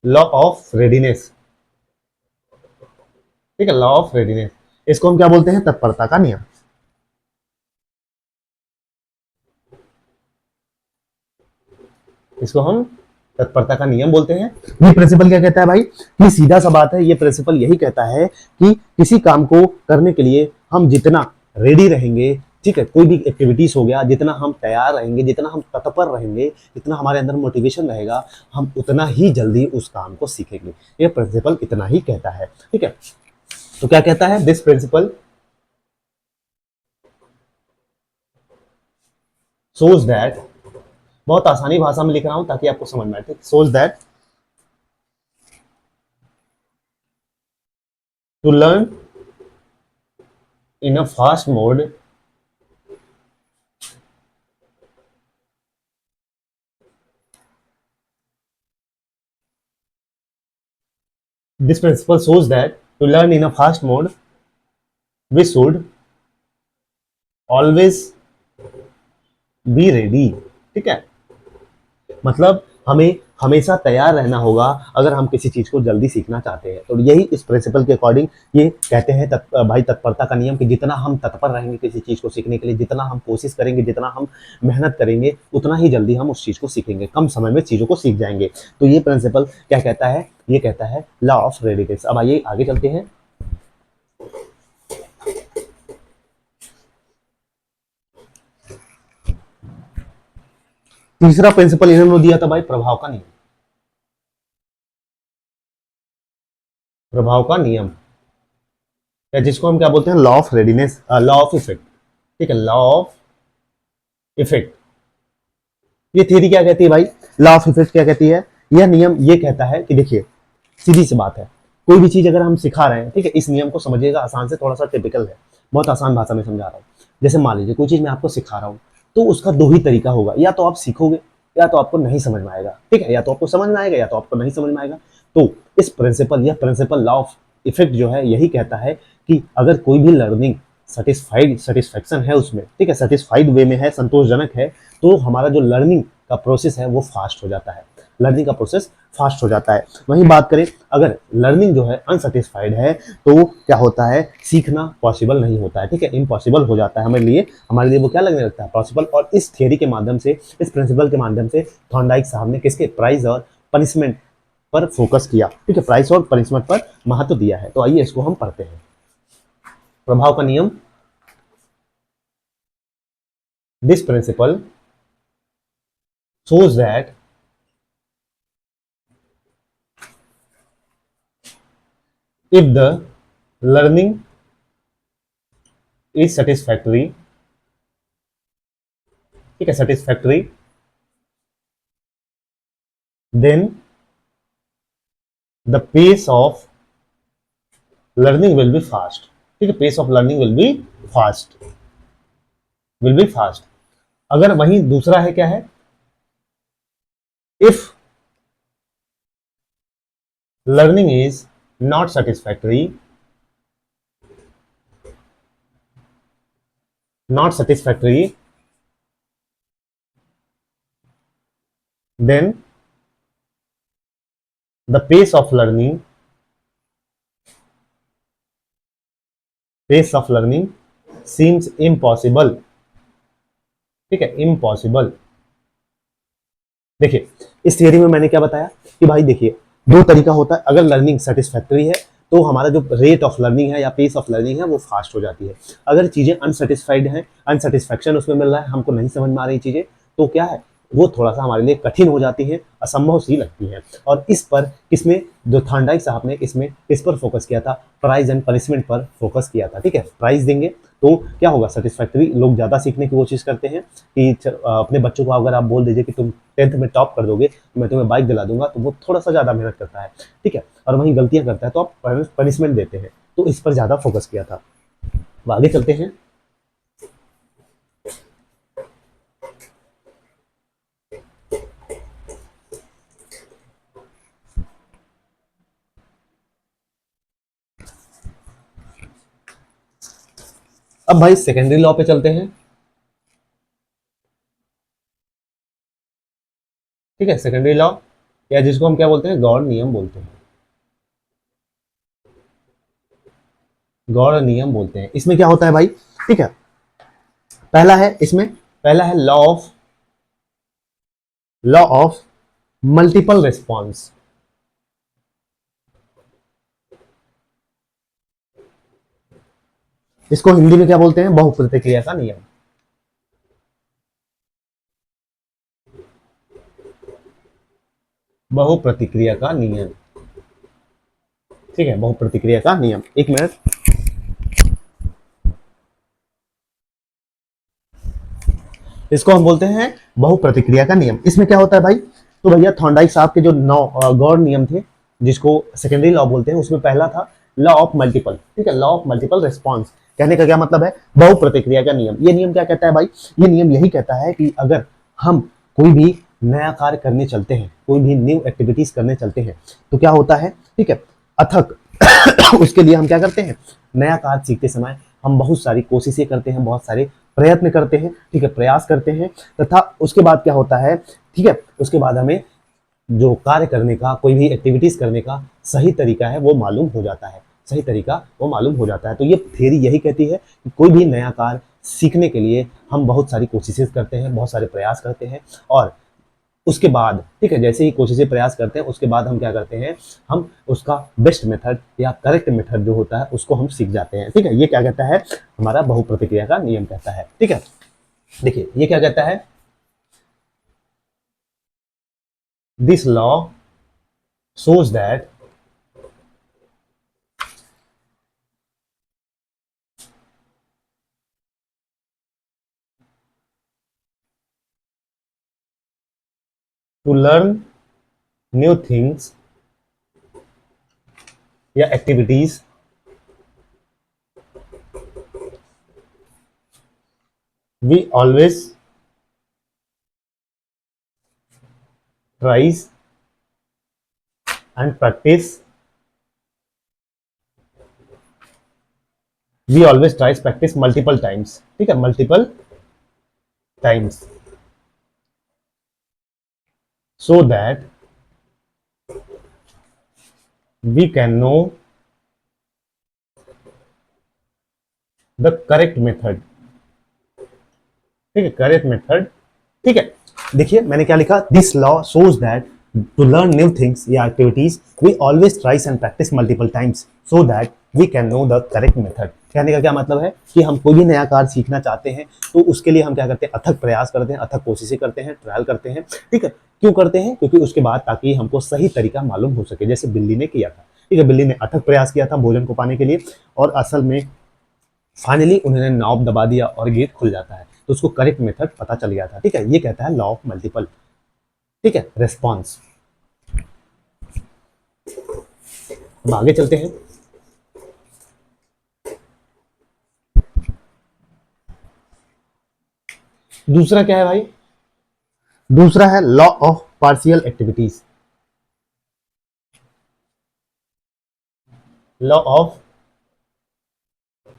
S1: Law of readiness. ठीक है, लॉ ऑफ रेडीनेस, इसको हम क्या बोलते हैं? तत्परता का नियम। इसको हम तत्परता का नियम बोलते हैं। ये प्रिंसिपल क्या कहता है भाई? कि सीधा सा बात है, ये प्रिंसिपल यही कहता है कि किसी काम को करने के लिए हम जितना रेडी रहेंगे, ठीक है, कोई भी एक्टिविटीज हो गया, जितना हम तैयार रहेंगे, जितना हम तत्पर रहेंगे, जितना हमारे अंदर मोटिवेशन रहेगा, हम उतना ही जल्दी उस काम को सीखेंगे। ये प्रिंसिपल इतना ही कहता है। ठीक है, तो क्या कहता है दिस प्रिंसिपल? सोज दैट, बहुत आसानी भाषा में लिख रहा हूं ताकि आपको समझ में आए, shows that to learn in a fast mode this principle shows that to learn in a fast mode we should always be ready। ठीक है, मतलब हमें हमेशा तैयार रहना होगा अगर हम किसी चीज को जल्दी सीखना चाहते हैं। तो यही इस प्रिंसिपल के अकॉर्डिंग ये कहते हैं भाई तत्परता का नियम, कि जितना हम तत्पर रहेंगे किसी चीज को सीखने के लिए, जितना हम कोशिश करेंगे, जितना हम मेहनत करेंगे, उतना ही जल्दी हम उस चीज को सीखेंगे, कम समय में चीजों को सीख जाएंगे। तो ये प्रिंसिपल क्या कहता है, ये कहता है लॉ ऑफ रेडिनेस। अब आइए आगे चलते हैं। तीसरा प्रिंसिपल इन्होंने दिया था भाई प्रभाव का नियम। प्रभाव का नियम या जिसको हम क्या बोलते हैं, law of readiness, law of effect. ठीक है, लॉ ऑफ इफेक्ट। ये थ्योरी क्या कहती है भाई, लॉ ऑफ इफेक्ट क्या कहती है, यह नियम ये कहता है कि देखिए सीधी सी बात है, कोई भी चीज अगर हम सिखा रहे हैं, ठीक है, इस नियम को समझिएगा, आसान से, थोड़ा सा टिपिकल है, बहुत आसान भाषा में समझा रहा हूँ। जैसे मान लीजिए कोई चीज मैं आपको सिखा रहा हूँ, तो उसका दो ही तरीका होगा, या तो आप सीखोगे या तो आपको नहीं समझ में आएगा। ठीक है, या तो आपको समझ में आएगा या तो आपको नहीं समझ में आएगा। तो इस प्रिंसिपल या प्रिंसिपल लॉ ऑफ इफेक्ट जो है यही कहता है कि अगर कोई भी लर्निंग सेटिस्फैक्शन है उसमें, ठीक है, सेटिस्फाइड वे में है, संतोषजनक है, तो हमारा जो लर्निंग का प्रोसेस है वो फास्ट हो जाता है, लर्निंग का प्रोसेस फास्ट हो जाता है। वहीं बात करें अगर लर्निंग जो है अनसेटिस्फाइड है, तो क्या होता है, सीखना पॉसिबल नहीं होता है। ठीक है, इम्पॉसिबल हो जाता है हमारे लिए वो क्या लगने लगता है, पॉसिबल। और इस थियरी के माध्यम से, इस प्रिंसिपल के माध्यम से थॉर्नडाइक साहब ने किसके, प्राइज और पनिशमेंट पर फोकस किया। ठीक है, प्राइस और पनिशमेंट पर महत्व दिया है। तो आइए इसको हम पढ़ते हैं। प्रभाव का नियम, this principle shows that if the learning is satisfactory, ठीक है, satisfactory, then the pace of learning will be fast। ठीक है, pace of learning will be fast, will be fast। अगर वहीं दूसरा है क्या है, if learning is not satisfactory, not satisfactory, then the pace of learning seems impossible। ठीक है, इम्पॉसिबल। देखिए इस थियरी में मैंने क्या बताया कि भाई देखिए दो तरीका होता है, अगर लर्निंग सेटिस्फैक्टरी है तो हमारा जो रेट ऑफ लर्निंग है या पेस ऑफ लर्निंग है वो फास्ट हो जाती है। अगर चीज़ें अनसेटिस्फाइड हैं, अनसेटिस्फैक्शन उसमें मिल रहा है, हमको नहीं समझ में आ रही चीज़ें, तो क्या है, वो थोड़ा सा हमारे लिए कठिन हो जाती है, असंभव सी लगती है। और इस पर किसमें, जो थॉर्नडाइक साहब ने इसमें इस पर फोकस किया था, प्राइज एंड पनिशमेंट पर फोकस किया था। ठीक है, प्राइज देंगे तो क्या होगा, सेटिस्फैक्टरी, लोग ज़्यादा सीखने की कोशिश करते हैं कि अपने बच्चों को अगर आप बोल दीजिए कि तुम 10th में टॉप कर दोगे तो मैं तुम्हें बाइक दिला दूंगा, तो वो थोड़ा सा ज़्यादा मेहनत करता है। ठीक है, और वहीं गलतियां करता है तो आप पनिशमेंट देते हैं, तो इस पर ज़्यादा फोकस किया था। अब आगे चलते हैं। अब भाई सेकेंडरी लॉ पे चलते हैं। ठीक है, सेकेंडरी लॉ या जिसको हम क्या बोलते हैं, गौड़ नियम बोलते हैं, गौड़ नियम बोलते हैं। इसमें क्या होता है भाई, ठीक है, पहला है इसमें, पहला है लॉ ऑफ मल्टीपल रिस्पॉन्स। इसको हिंदी में क्या बोलते हैं, बहुप्रतिक्रिया का नियम। बहुप्रतिक्रिया का नियम। ठीक है, बहुप्रतिक्रिया का नियम, एक मिनट। इसको हम बोलते हैं बहुप्रतिक्रिया का नियम। इसमें क्या होता है भाई, तो भैया थॉर्नडाइक साहब के जो 9 गौड़ नियम थे, जिसको सेकेंडरी लॉ बोलते हैं, उसमें पहला था लॉ ऑफ मल्टीपल, ठीक है, लॉ ऑफ मल्टीपल रिस्पॉन्स। कहने का क्या मतलब है, बहुप्रतिक्रिया का नियम। ये नियम क्या कहता है भाई, ये नियम यही कहता है कि अगर हम कोई भी नया कार्य करने चलते हैं, कोई भी न्यू एक्टिविटीज करने चलते हैं, तो क्या होता है, ठीक है, अथक उसके लिए हम क्या करते हैं, नया कार्य सीखते समय हम बहुत सारी कोशिशें करते हैं, बहुत सारे प्रयत्न करते हैं, ठीक है, प्रयास करते हैं, तथा उसके बाद क्या होता है, ठीक है, उसके बाद हमें जो कार्य करने का, कोई भी एक्टिविटीज करने का सही तरीका है वो मालूम हो जाता है, सही तरीका वो मालूम हो जाता है। तो ये थ्योरी यही कहती है कि कोई भी नया कार्य सीखने के लिए हम बहुत सारी कोशिशें करते हैं, बहुत सारे प्रयास करते हैं, और उसके बाद, ठीक है, जैसे ही कोशिशें प्रयास करते हैं उसके बाद हम क्या करते हैं, हम उसका बेस्ट मेथड या करेक्ट मेथड जो होता है उसको हम सीख जाते हैं, ठीक है। ये क्या कहता है, हमारा बहुप्रतिक्रिया का नियम कहता है, ठीक है। देखिए ये क्या कहता है, this law shows that to learn new things या activities we always tries and practice we always tries practice multiple times, ठीक है, multiple times, so that we can know the correct method, ठीक है, करेक्ट मेथड, ठीक है। देखिए मैंने क्या लिखा, this law shows that to learn new things या activities we always tries and practice multiple times so that we can know the correct method. कहने का क्या मतलब है कि हम कोई भी नया कार्य सीखना चाहते हैं तो उसके लिए हम क्या करते हैं, अथक प्रयास करते हैं, अथक कोशिशें करते हैं, ट्रायल करते हैं, ठीक है। क्यों करते हैं, क्योंकि उसके बाद ताकि हमको सही तरीका मालूम हो सके, जैसे बिल्ली ने किया था, ठीक है, बिल्ली ने अथक प्रयास किया था भोजन को पाने के लिए, और असल में फाइनली उन्होंने नॉब दबा दिया और गेट खुल जाता है, तो उसको करेक्ट मेथड पता चल गया था, ठीक है। ये कहता है लॉ ऑफ मल्टीपल, ठीक है, रिस्पॉन्स। अब आगे चलते हैं। दूसरा क्या है भाई, दूसरा है law of partial activities, law of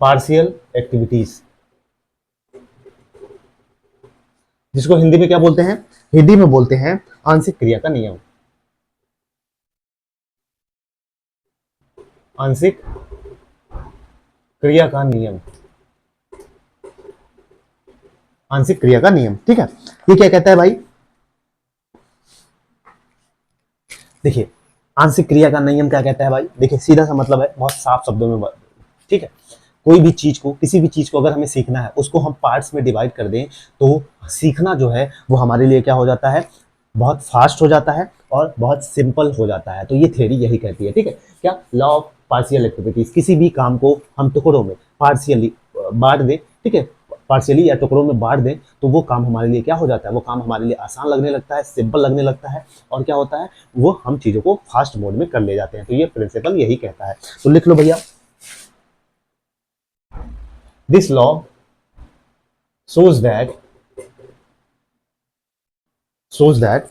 S1: partial activities, जिसको हिंदी में क्या बोलते हैं, हिंदी में बोलते हैं आंशिक क्रिया का नियम, आंशिक क्रिया का नियम, आंशिक क्रिया का नियम, ठीक है। ये क्या कहता है भाई, देखिए आंशिक क्रिया का नियम क्या कहता है भाई, देखिए सीधा सा मतलब है, बहुत साफ शब्दों में, ठीक है, कोई भी चीज को, किसी भी चीज को अगर हमें सीखना है उसको हम पार्ट्स में डिवाइड कर दें तो सीखना जो है वो हमारे लिए क्या हो जाता है, बहुत फास्ट हो जाता है और बहुत सिंपल हो जाता है। तो ये थ्योरी यही कहती है, ठीक है, क्या, लॉ ऑफ पार्शियल एक्टिविटीज, किसी भी काम को हम टुकड़ों में पार्शियली बांट दें, ठीक है, पार्शियली या टुकड़ों में बांट दें तो वो काम हमारे लिए क्या हो जाता है, वो काम हमारे लिए आसान लगने लगता है, सिंपल लगने लगता है, और क्या होता है, वो हम चीज़ों को फास्ट मोड में कर ले जाते हैं। तो ये प्रिंसिपल यही कहता है, तो लिख लो भैया, this law shows that shows that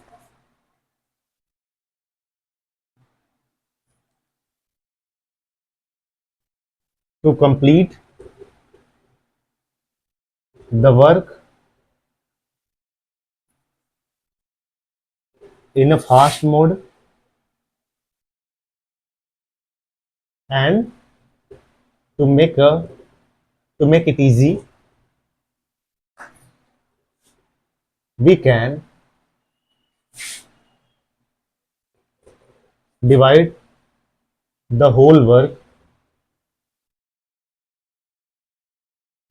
S1: to complete the work in a fast mode and to make a to make it easy, we can divide the whole work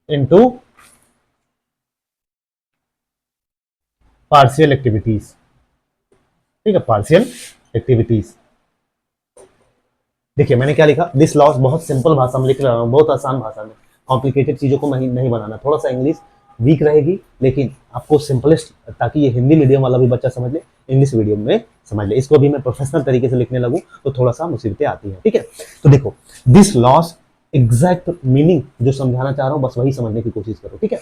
S1: into partial activities, ठीक है, पार्शियल एक्टिविटीज। देखिए मैंने क्या लिखा, दिस लॉस बहुत सिंपल भाषा में लिख रहा हूँ, बहुत आसान भाषा में, कॉम्प्लिकेटेड चीजों को नहीं बनाना, थोड़ा सा इंग्लिश वीक रहेगी, लेकिन आपको सिंपलेस्ट, ताकि ये हिंदी मीडियम वाला भी बच्चा समझ ले, इंग्लिश मीडियम में समझ ले, इसको भी मैं प्रोफेशनल तरीके से लिखने लगूँ तो थोड़ा सा मुसीबतें आती हैं, ठीक है। तो देखो, दिस लॉस एग्जैक्ट मीनिंग जो समझाना चाह रहा हूँ बस वही समझने की कोशिश करो, ठीक है।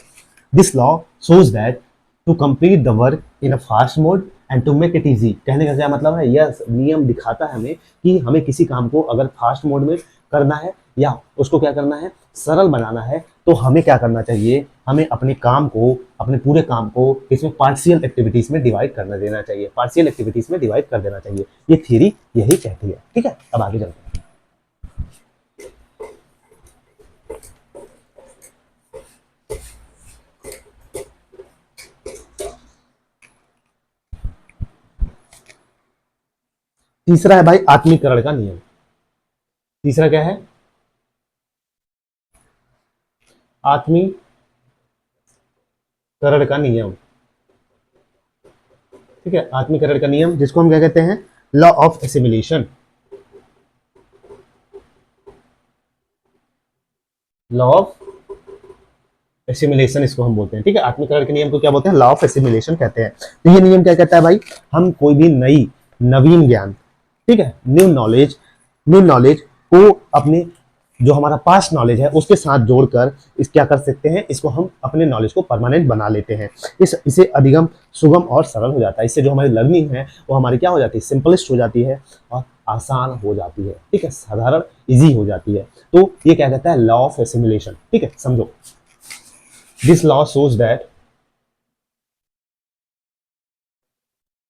S1: This law shows that to complete the work in a fast mode and to make it easy, कहने का क्या मतलब है, यह नियम दिखाता है हमें कि हमें किसी काम को अगर फास्ट मोड में करना है या उसको क्या करना है, सरल बनाना है, तो हमें क्या करना चाहिए, हमें अपने काम को, अपने पूरे काम को इसमें पार्शियल एक्टिविटीज में डिवाइड करना देना चाहिए, पार्शियल एक्टिविटीज में डिवाइड कर देना चाहिए। ये थ्योरी यही कहती है, ठीक है। अब आगे चलते हैं। तीसरा है भाई आत्मीकरण का नियम। तीसरा क्या है, आत्मीकरण का नियम, ठीक है। आत्मीकरण का नियम जिसको हम क्या कहते हैं, law of assimilation, law of assimilation इसको हम बोलते हैं, ठीक है। आत्मीकरण के नियम को क्या बोलते हैं, लॉ ऑफ एसिमिलेशन कहते हैं। तो ये नियम क्या कहता है भाई, हम कोई भी नई नवीन ज्ञान, ठीक है, न्यू नॉलेज को अपने जो हमारा पास्ट नॉलेज है उसके साथ जोड़कर इस क्या कर सकते हैं, इसको हम अपने नॉलेज को परमानेंट बना लेते हैं। इसे अधिगम सुगम और सरल हो जाता है। इससे जो हमारी लर्निंग है वो हमारी क्या हो जाती है, सिंपलिस्ट हो जाती है और आसान हो जाती है, ठीक है, साधारण इजी हो जाती है। तो ये क्या कहता है, लॉ ऑफ एसिमिलेशन, ठीक है, समझो। This law shows that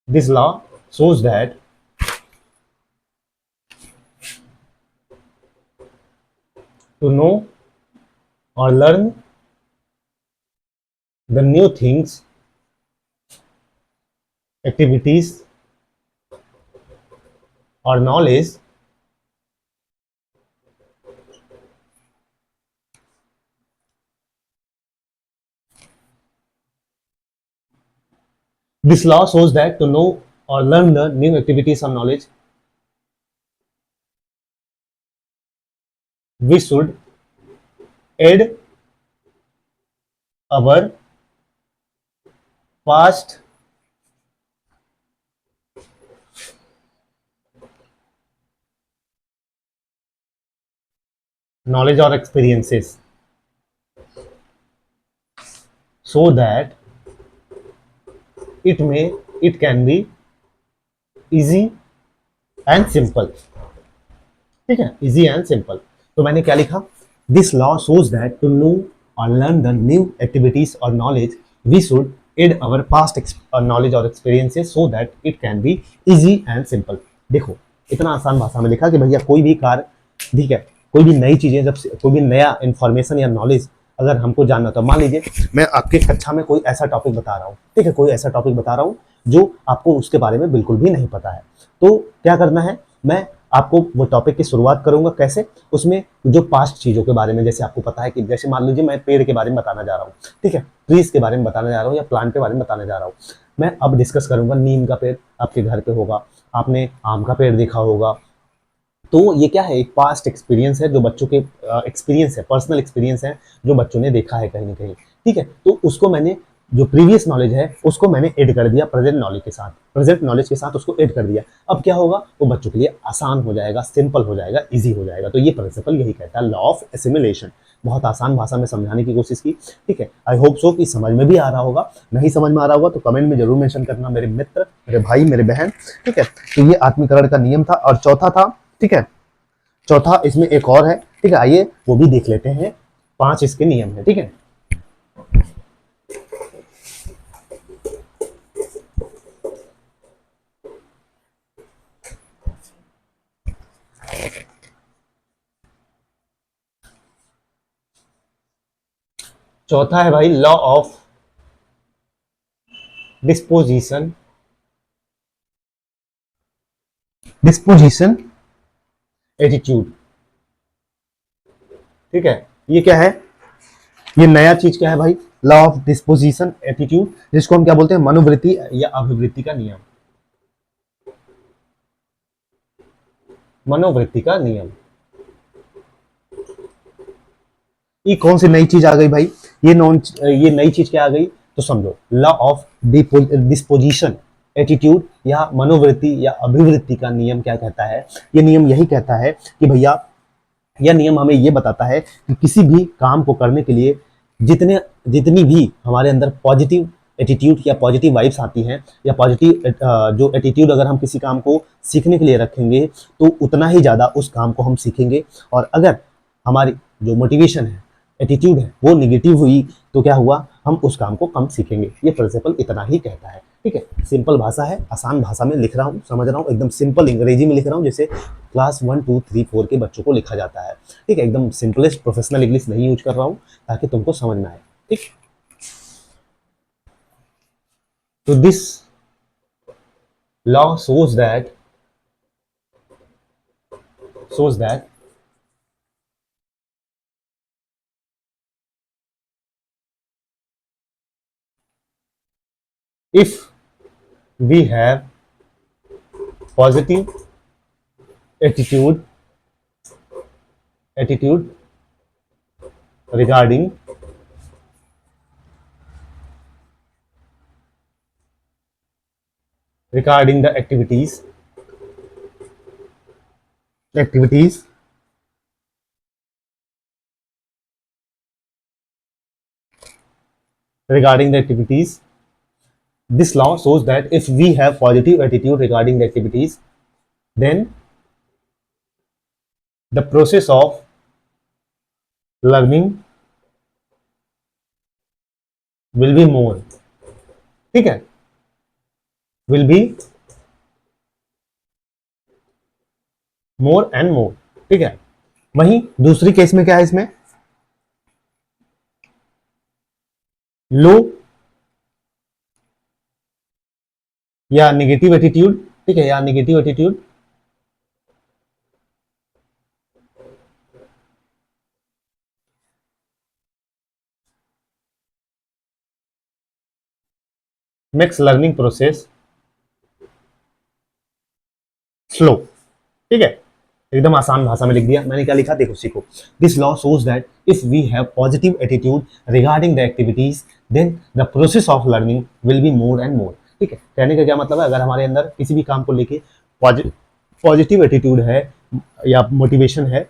S1: this law shows that to know or learn the new things, activities or knowledge, this law shows that to know or learn the new activities or knowledge, we should add our past knowledge or experiences so that it can be easy and simple, ठीक है, इजी एंड सिंपल। तो मैंने क्या लिखा, this law shows that to know और लर्न द न्यू एक्टिविटीज और knowledge we should add our past knowledge और experiences so that it can be easy and simple. देखो, इतना आसान भाषा में लिखा कि भैया कोई भी कार्य, ठीक है, कोई भी नई चीजें, जब कोई भी नया इंफॉर्मेशन या नॉलेज अगर हमको जानना, तो मान लीजिए मैं आपके कक्षा में कोई ऐसा टॉपिक बता रहा हूँ, ठीक है, कोई ऐसा टॉपिक बता रहा हूँ जो आपको उसके बारे में बिल्कुल भी नहीं पता है। तो क्या करना है, मैं आपको वो टॉपिक की शुरुआत करूंगा कैसे, उसमें जो पास्ट चीज़ों के बारे में, जैसे आपको पता है कि जैसे मान लीजिए मैं पेड़ के बारे में बताना जा रहा हूँ, ठीक है, ट्रीज के बारे में बताने जा रहा हूँ या प्लांट के बारे में बताने जा रहा हूँ। मैं अब डिस्कस करूंगा, नीम का पेड़ आपके घर पे होगा, आपने आम का पेड़ देखा होगा। तो ये क्या है, एक पास्ट एक्सपीरियंस है जो बच्चों के एक्सपीरियंस है, पर्सनल एक्सपीरियंस है जो बच्चों ने देखा है कहीं ना कहीं, ठीक है। तो उसको मैंने, जो प्रीवियस नॉलेज है उसको मैंने ऐड कर दिया प्रेजेंट नॉलेज के साथ, प्रेजेंट नॉलेज के साथ उसको ऐड कर दिया। अब क्या होगा, वो बच्चों के लिए आसान हो जाएगा, सिंपल हो जाएगा, इजी हो जाएगा। तो ये प्रिंसिपल यही कहता है, लॉ ऑफ एसिमिलेशन। बहुत आसान भाषा में समझाने की कोशिश की, ठीक है। आई होप सो कि समझ में भी आ रहा होगा। नहीं समझ में आ रहा होगा तो कमेंट में जरूर मेंशन करना, मेरे मित्र, मेरे भाई, मेरे बहन, ठीक है। तो ये आत्मीकरण का नियम था। और चौथा था, ठीक है, चौथा इसमें एक और है, ठीक है, आइए वो भी देख लेते हैं। 5 इसके नियम है, ठीक है। चौथा है भाई, law of disposition, disposition attitude, ठीक है। ये क्या है, ये नया चीज क्या है भाई, लॉ ऑफ डिस्पोजिशन एटीट्यूड, जिसको हम क्या बोलते हैं, मनोवृत्ति या अभिवृत्ति का नियम, मनोवृत्ति का नियम। ये कौन सी नई चीज आ गई भाई, ये नई चीज क्या आ गई, तो समझो लॉ ऑफ डिस्पोजिशन, एटीट्यूड या मनोवृत्ति या अभिवृत्ति का नियम क्या कहता है, ये नियम यही कहता है कि भैया, यह नियम हमें ये बताता है कि किसी भी काम को करने के लिए जितने जितनी भी हमारे अंदर पॉजिटिव एटीट्यूड या पॉजिटिव वाइब्स आती हैं या पॉजिटिव जो एटीट्यूड अगर हम किसी काम को सीखने के लिए रखेंगे तो उतना ही ज़्यादा उस काम को हम सीखेंगे। और अगर हमारी जो मोटिवेशन है, एटीट्यूड है, वो निगेटिव हुई तो क्या हुआ, हम उस काम को कम सीखेंगे। ये प्रिंसिपल इतना ही कहता है। ठीक है, सिंपल भाषा है, आसान भाषा में लिख रहा हूँ, समझ रहा हूँ, एकदम सिंपल अंग्रेजी में लिख रहा हूँ जैसे क्लास 1 2 3 4 के बच्चों को लिखा जाता है। ठीक है, एकदम सिंपलेस्ट प्रोफेशनल इंग्लिश नहीं यूज कर रहा हूँ ताकि तुमको समझ में आए। ठीक, तो this law shows that if we have positive attitude regarding the activities regarding the activities. This law shows that if we have positive attitude regarding the activities, then the process of learning will be more. ठीक है, will be more and more. ठीक है, वहीं दूसरी केस में क्या है, इसमें लो या नेगेटिव एटीट्यूड। ठीक है, या negative attitude makes learning process slow. ठीक है, एकदम आसान भाषा में लिख दिया मैंने। क्या लिखा देखो, सीखो। This law shows that if we have positive attitude regarding the activities, then the process of learning will be more and more. ठीक है, कहने का क्या मतलब है, अगर हमारे अंदर किसी भी काम को लेके पॉजिटिव एटीट्यूड है या मोटिवेशन है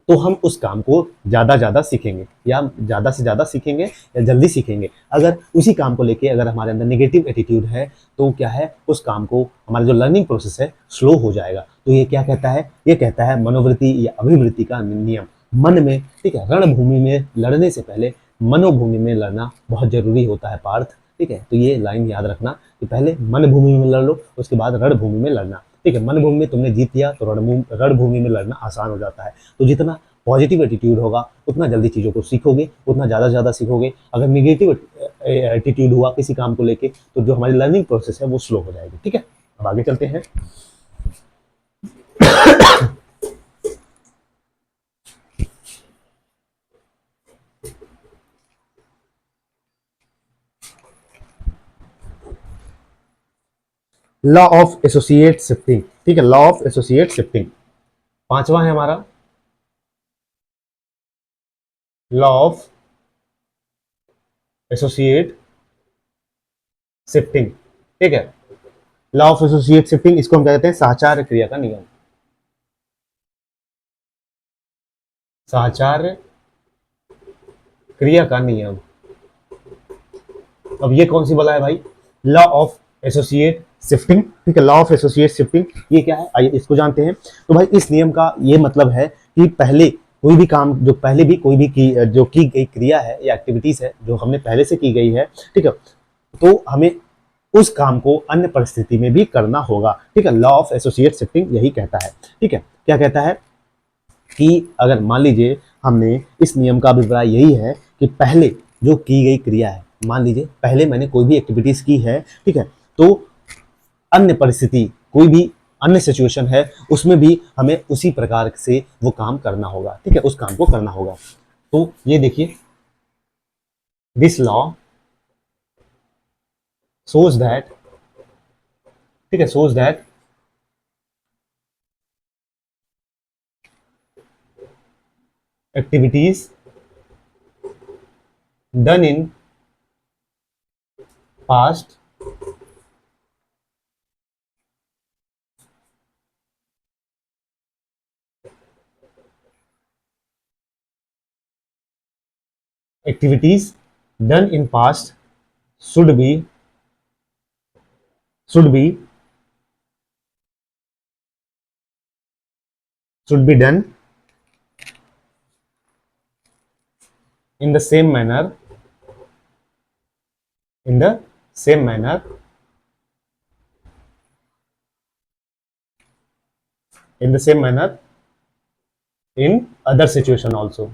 S1: तो हम उस काम को ज़्यादा सीखेंगे या ज़्यादा से ज़्यादा सीखेंगे या जल्दी सीखेंगे। अगर उसी काम को लेके अगर हमारे अंदर नेगेटिव एटीट्यूड है तो क्या है, उस काम को हमारा जो लर्निंग प्रोसेस है स्लो हो जाएगा। तो ये क्या कहता है, ये कहता है मनोवृत्ति या अभिवृत्ति का नियम। मन में, ठीक है, रणभूमि में लड़ने से पहले मनोभूमि में लड़ना बहुत जरूरी होता है पार्थ। ठीक है, तो ये लाइन याद रखना कि पहले मन भूमि में लड़ लो, उसके बाद रणभूमि में लड़ना। ठीक है, मन भूमि में तुमने जीत लिया तो रणभूमि में लड़ना आसान हो जाता है। तो जितना पॉजिटिव एटीट्यूड होगा उतना जल्दी चीज़ों को सीखोगे, उतना ज़्यादा से ज़्यादा सीखोगे। अगर निगेटिव एटीट्यूड हुआ किसी काम को लेके तो जो हमारी लर्निंग प्रोसेस है वो स्लो हो जाएगी। ठीक है, अब आगे चलते हैं। Law of associate shifting. ठीक है, लॉ ऑफ एसोसिएट शिफ्टिंग पांचवा है हमारा, लॉ ऑफ एसोसिएट शिफ्टिंग। ठीक है, लॉ ऑफ एसोसिएट शिफ्टिंग, इसको हम क्या कहते हैं, साहचर्य क्रिया का नियम। साहचर्य क्रिया का नियम। अब ये कौन सी बोला है भाई, लॉ ऑफ एसोसिएट शिफ्टिंग। ठीक है, लॉ ऑफ एसोसिएट शिफ्टिंग ये क्या है, आइए इसको जानते हैं। तो भाई इस नियम का ये मतलब है कि पहले कोई भी काम, जो पहले भी कोई भी जो की गई क्रिया है या एक्टिविटीज है जो हमने पहले से की गई है, ठीक है, तो हमें उस काम को अन्य परिस्थिति में भी करना होगा। ठीक है, लॉ ऑफ एसोसिएट शिफ्टिंग यही कहता है। ठीक है, क्या कहता है कि अगर मान लीजिए हमने, इस नियम का अभिप्राय यही है कि पहले जो की गई क्रिया है, मान लीजिए पहले मैंने कोई भी एक्टिविटीज की है, ठीक है, तो अन्य परिस्थिति, कोई भी अन्य सिचुएशन है उसमें भी हमें उसी प्रकार से वो काम करना होगा। ठीक है, उस काम को करना होगा। तो ये देखिए, दिस लॉ shows that, ठीक है, shows that activities done in past activities done in past should be should be should be done in the same manner in the same manner in the same manner in other situation also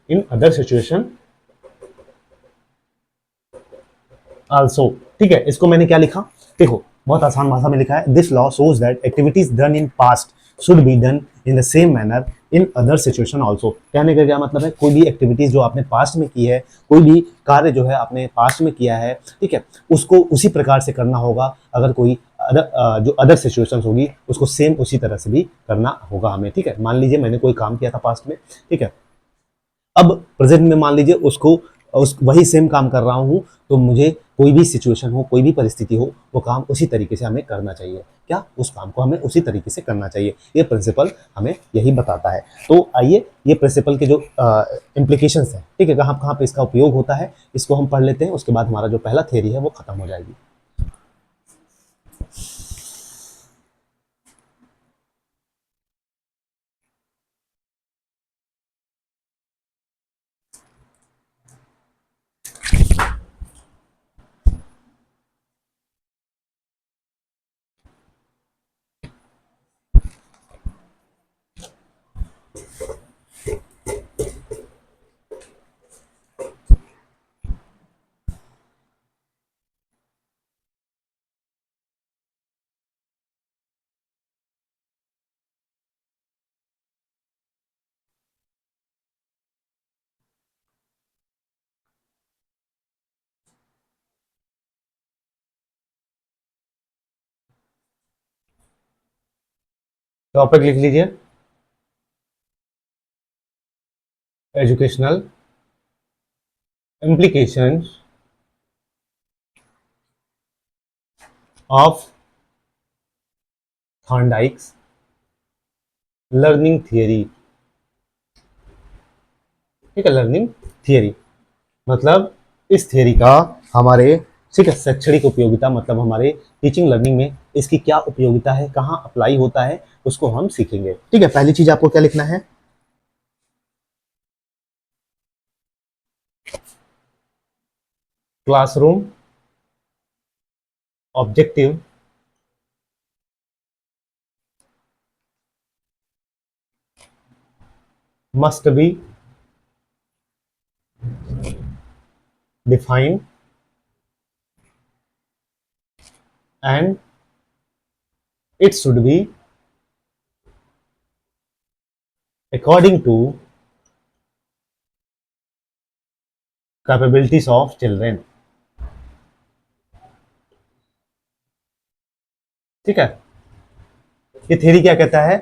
S1: in other situation also. ठीक है, इसको मैंने क्या लिखा, देखो बहुत आसान भाषा में लिखा है, this law shows that activities done in past should be done in the same manner in other situation also. कहने का क्या मतलब है, कोई भी एक्टिविटीज जो आपने पास्ट में की है, कोई भी कार्य जो है आपने पास्ट में किया है, ठीक है, उसको उसी प्रकार से करना होगा अगर कोई जो अदर सिचुएशंस होगी उसको सेम उसी तरह से भी करना होगा हमें। ठीक है, मान लीजिए मैंने कोई काम किया था पास्ट में, ठीक है, अब प्रेजेंट में मान लीजिए उसको उस वही सेम काम कर रहा हूँ, तो मुझे कोई भी सिचुएशन हो, कोई भी परिस्थिति हो, वो काम उसी तरीके से हमें करना चाहिए। क्या, उस काम को हमें उसी तरीके से करना चाहिए, ये प्रिंसिपल हमें यही बताता है। तो आइए ये प्रिंसिपल के जो इम्प्लीकेशंस हैं, ठीक है, कहाँ कहाँ पे इसका उपयोग होता है, इसको हम पढ़ लेते हैं, उसके बाद हमारा जो पहला थ्योरी है वो खत्म हो जाएगी। टॉपिक लिख लीजिए, educational implications of Thorndike's learning theory. ठीक है, लर्निंग थियरी मतलब इस थियरी का हमारे, ठीक है, शैक्षणिक उपयोगिता मतलब हमारे टीचिंग लर्निंग में इसकी क्या उपयोगिता है, कहाँ अप्लाई होता है, उसको हम सीखेंगे। ठीक है, पहली चीज आपको क्या लिखना है, classroom objective must be defined and it should be according to capabilities of children. ठीक है, ये थ्योरी क्या कहता है,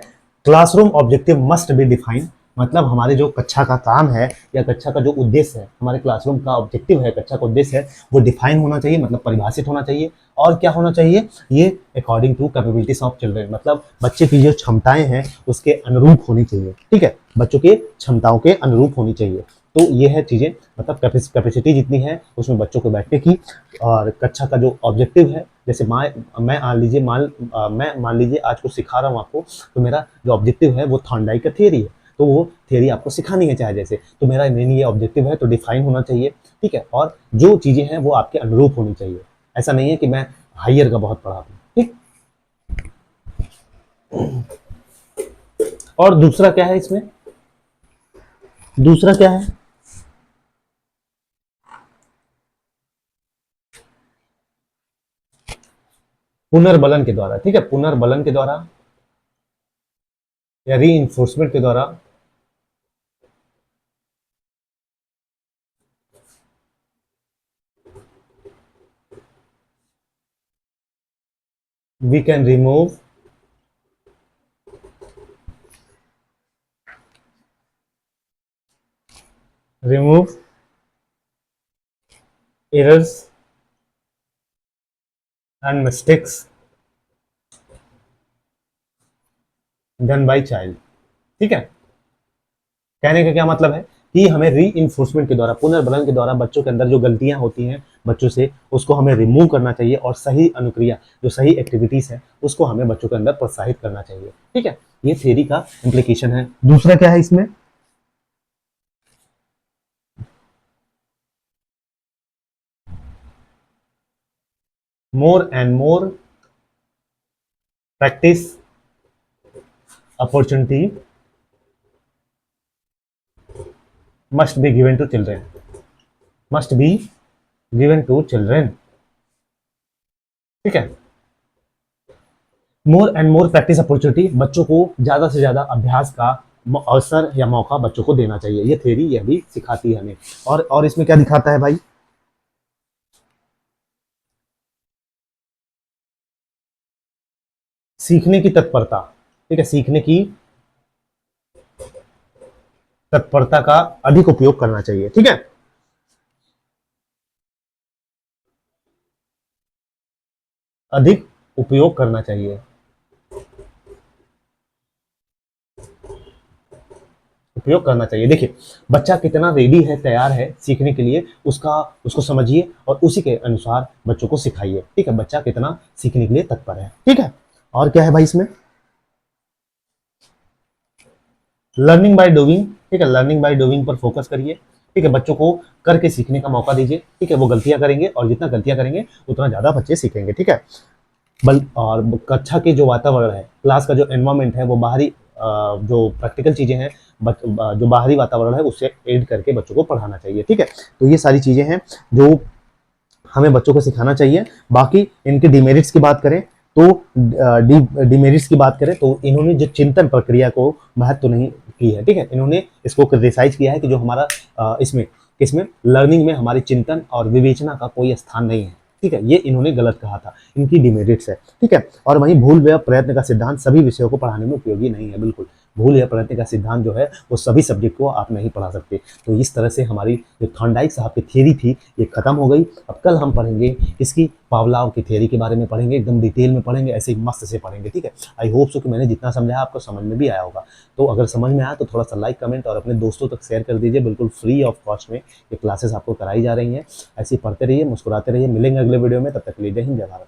S1: classroom objective must be defined, मतलब हमारे जो कक्षा का काम है या कक्षा का जो उद्देश्य है, हमारे क्लासरूम का ऑब्जेक्टिव है, कक्षा का उद्देश्य है, वो डिफाइन होना चाहिए, मतलब परिभाषित होना चाहिए। और क्या होना चाहिए, ये according to capabilities of children, मतलब बच्चे की जो क्षमताएं हैं उसके अनुरूप होनी चाहिए। ठीक है, बच्चों के क्षमताओं के अनुरूप होनी चाहिए। तो ये है चीज़ें, मतलब कैपेसिटी जितनी है उसमें बच्चों को बैठने की, और कक्षा का जो ऑब्जेक्टिव है, जैसे मैं मान लीजिए आज कुछ सिखा रहा हूँ आपको, तो मेरा जो ऑब्जेक्टिव है वो थॉर्नडाइक का थियरी है, तो वो थियरी आपको सिखानी है चाहे जैसे, तो मेरा मेन ये ऑब्जेक्टिव है, तो डिफाइन होना चाहिए। ठीक है, और जो चीज़ें हैं वो आपके अनुरूप होनी चाहिए, ऐसा नहीं है कि मैं हायर का बहुत पढ़ा दूँ। ठीक, और दूसरा क्या है इसमें, दूसरा क्या है, पुनर्बलन के द्वारा। ठीक है, पुनर्बलन के द्वारा या री इन्फोर्समेंट के द्वारा we can remove remove errors and mistakes done by child. ठीक है, कहने का क्या मतलब है कि हमें री इन्फोर्समेंट के द्वारा, पुनर्बलन के द्वारा बच्चों के अंदर जो गलतियां होती हैं बच्चों से, उसको हमें रिमूव करना चाहिए और सही अनुक्रिया, जो सही एक्टिविटीज है उसको हमें बच्चों के अंदर प्रोत्साहित करना चाहिए। ठीक है, ये थ्योरी का इम्प्लीकेशन है। दूसरा क्या है इसमें, more and more practice opportunity must be given to children, must be given to children. ठीक है, more and more practice opportunity, बच्चों को ज्यादा से ज्यादा अभ्यास का अवसर या मौका बच्चों को देना चाहिए। ये थ्योरी यह भी सिखाती है हमें। और इसमें क्या दिखाता है भाई, सीखने की तत्परता। ठीक है, सीखने की तत्परता का अधिक उपयोग करना चाहिए। ठीक है, अधिक उपयोग करना चाहिए, उपयोग करना चाहिए। देखिए, बच्चा कितना रेडी है, तैयार है सीखने के लिए, उसका उसको समझिए और उसी के अनुसार बच्चों को सिखाइए। ठीक है, बच्चा कितना सीखने के लिए तत्पर है। ठीक है, और क्या है भाई इसमें, लर्निंग बाय डूइंग। ठीक है, लर्निंग बाय डूइंग पर फोकस करिए। ठीक है, बच्चों को करके सीखने का मौका दीजिए। ठीक है, वो गलतियां करेंगे और जितना गलतियां करेंगे उतना ज्यादा बच्चे सीखेंगे। ठीक है, बल और कक्षा के जो वातावरण है, क्लास का जो एनवायरनमेंट है, वो बाहरी जो प्रैक्टिकल चीजें हैं, जो बाहरी वातावरण है उससे एड करके बच्चों को पढ़ाना चाहिए। ठीक है, तो ये सारी चीजें हैं जो हमें बच्चों को सिखाना चाहिए। बाकी इनके डिमेरिट्स की बात करें तो डिमेरिट्स की बात करें तो इन्होंने जो चिंतन प्रक्रिया को महत्व तो नहीं की है। ठीक है, इन्होंने इसको क्रिटिसाइज किया है कि जो हमारा इसमें इसमें लर्निंग में हमारी चिंतन और विवेचना का कोई स्थान नहीं है। ठीक है, ये इन्होंने गलत कहा था, इनकी डिमेरिट्स है। ठीक है, और वहीं भूल व प्रयत्न का सिद्धांत सभी विषयों को पढ़ाने में उपयोगी नहीं है। बिल्कुल, भूल या प्रयत्न का सिद्धांत जो है वो सभी सब्जेक्ट को आप नहीं पढ़ा सकते। तो इस तरह से हमारी जो थॉर्नडाइक साहब की थ्योरी थी ये खत्म हो गई। अब कल हम पढ़ेंगे इसकी पावलाव की थ्योरी के बारे में, पढ़ेंगे एकदम डिटेल में पढ़ेंगे, ऐसे ही मस्त से पढ़ेंगे। ठीक है, आई होप सो कि मैंने जितना समझाया आपको समझ में भी आया होगा। तो अगर समझ में आया तो थोड़ा सा लाइक, कमेंट और अपने दोस्तों तक शेयर कर दीजिए। बिल्कुल फ्री ऑफ कॉस्ट में ये क्लासेस आपको कराई जा रही हैं। ऐसे ही पढ़ते रहिए, मुस्कुराते रहिए। मिलेंगे अगले वीडियो में, तब तक के लिए जय हिंद, जय भारत।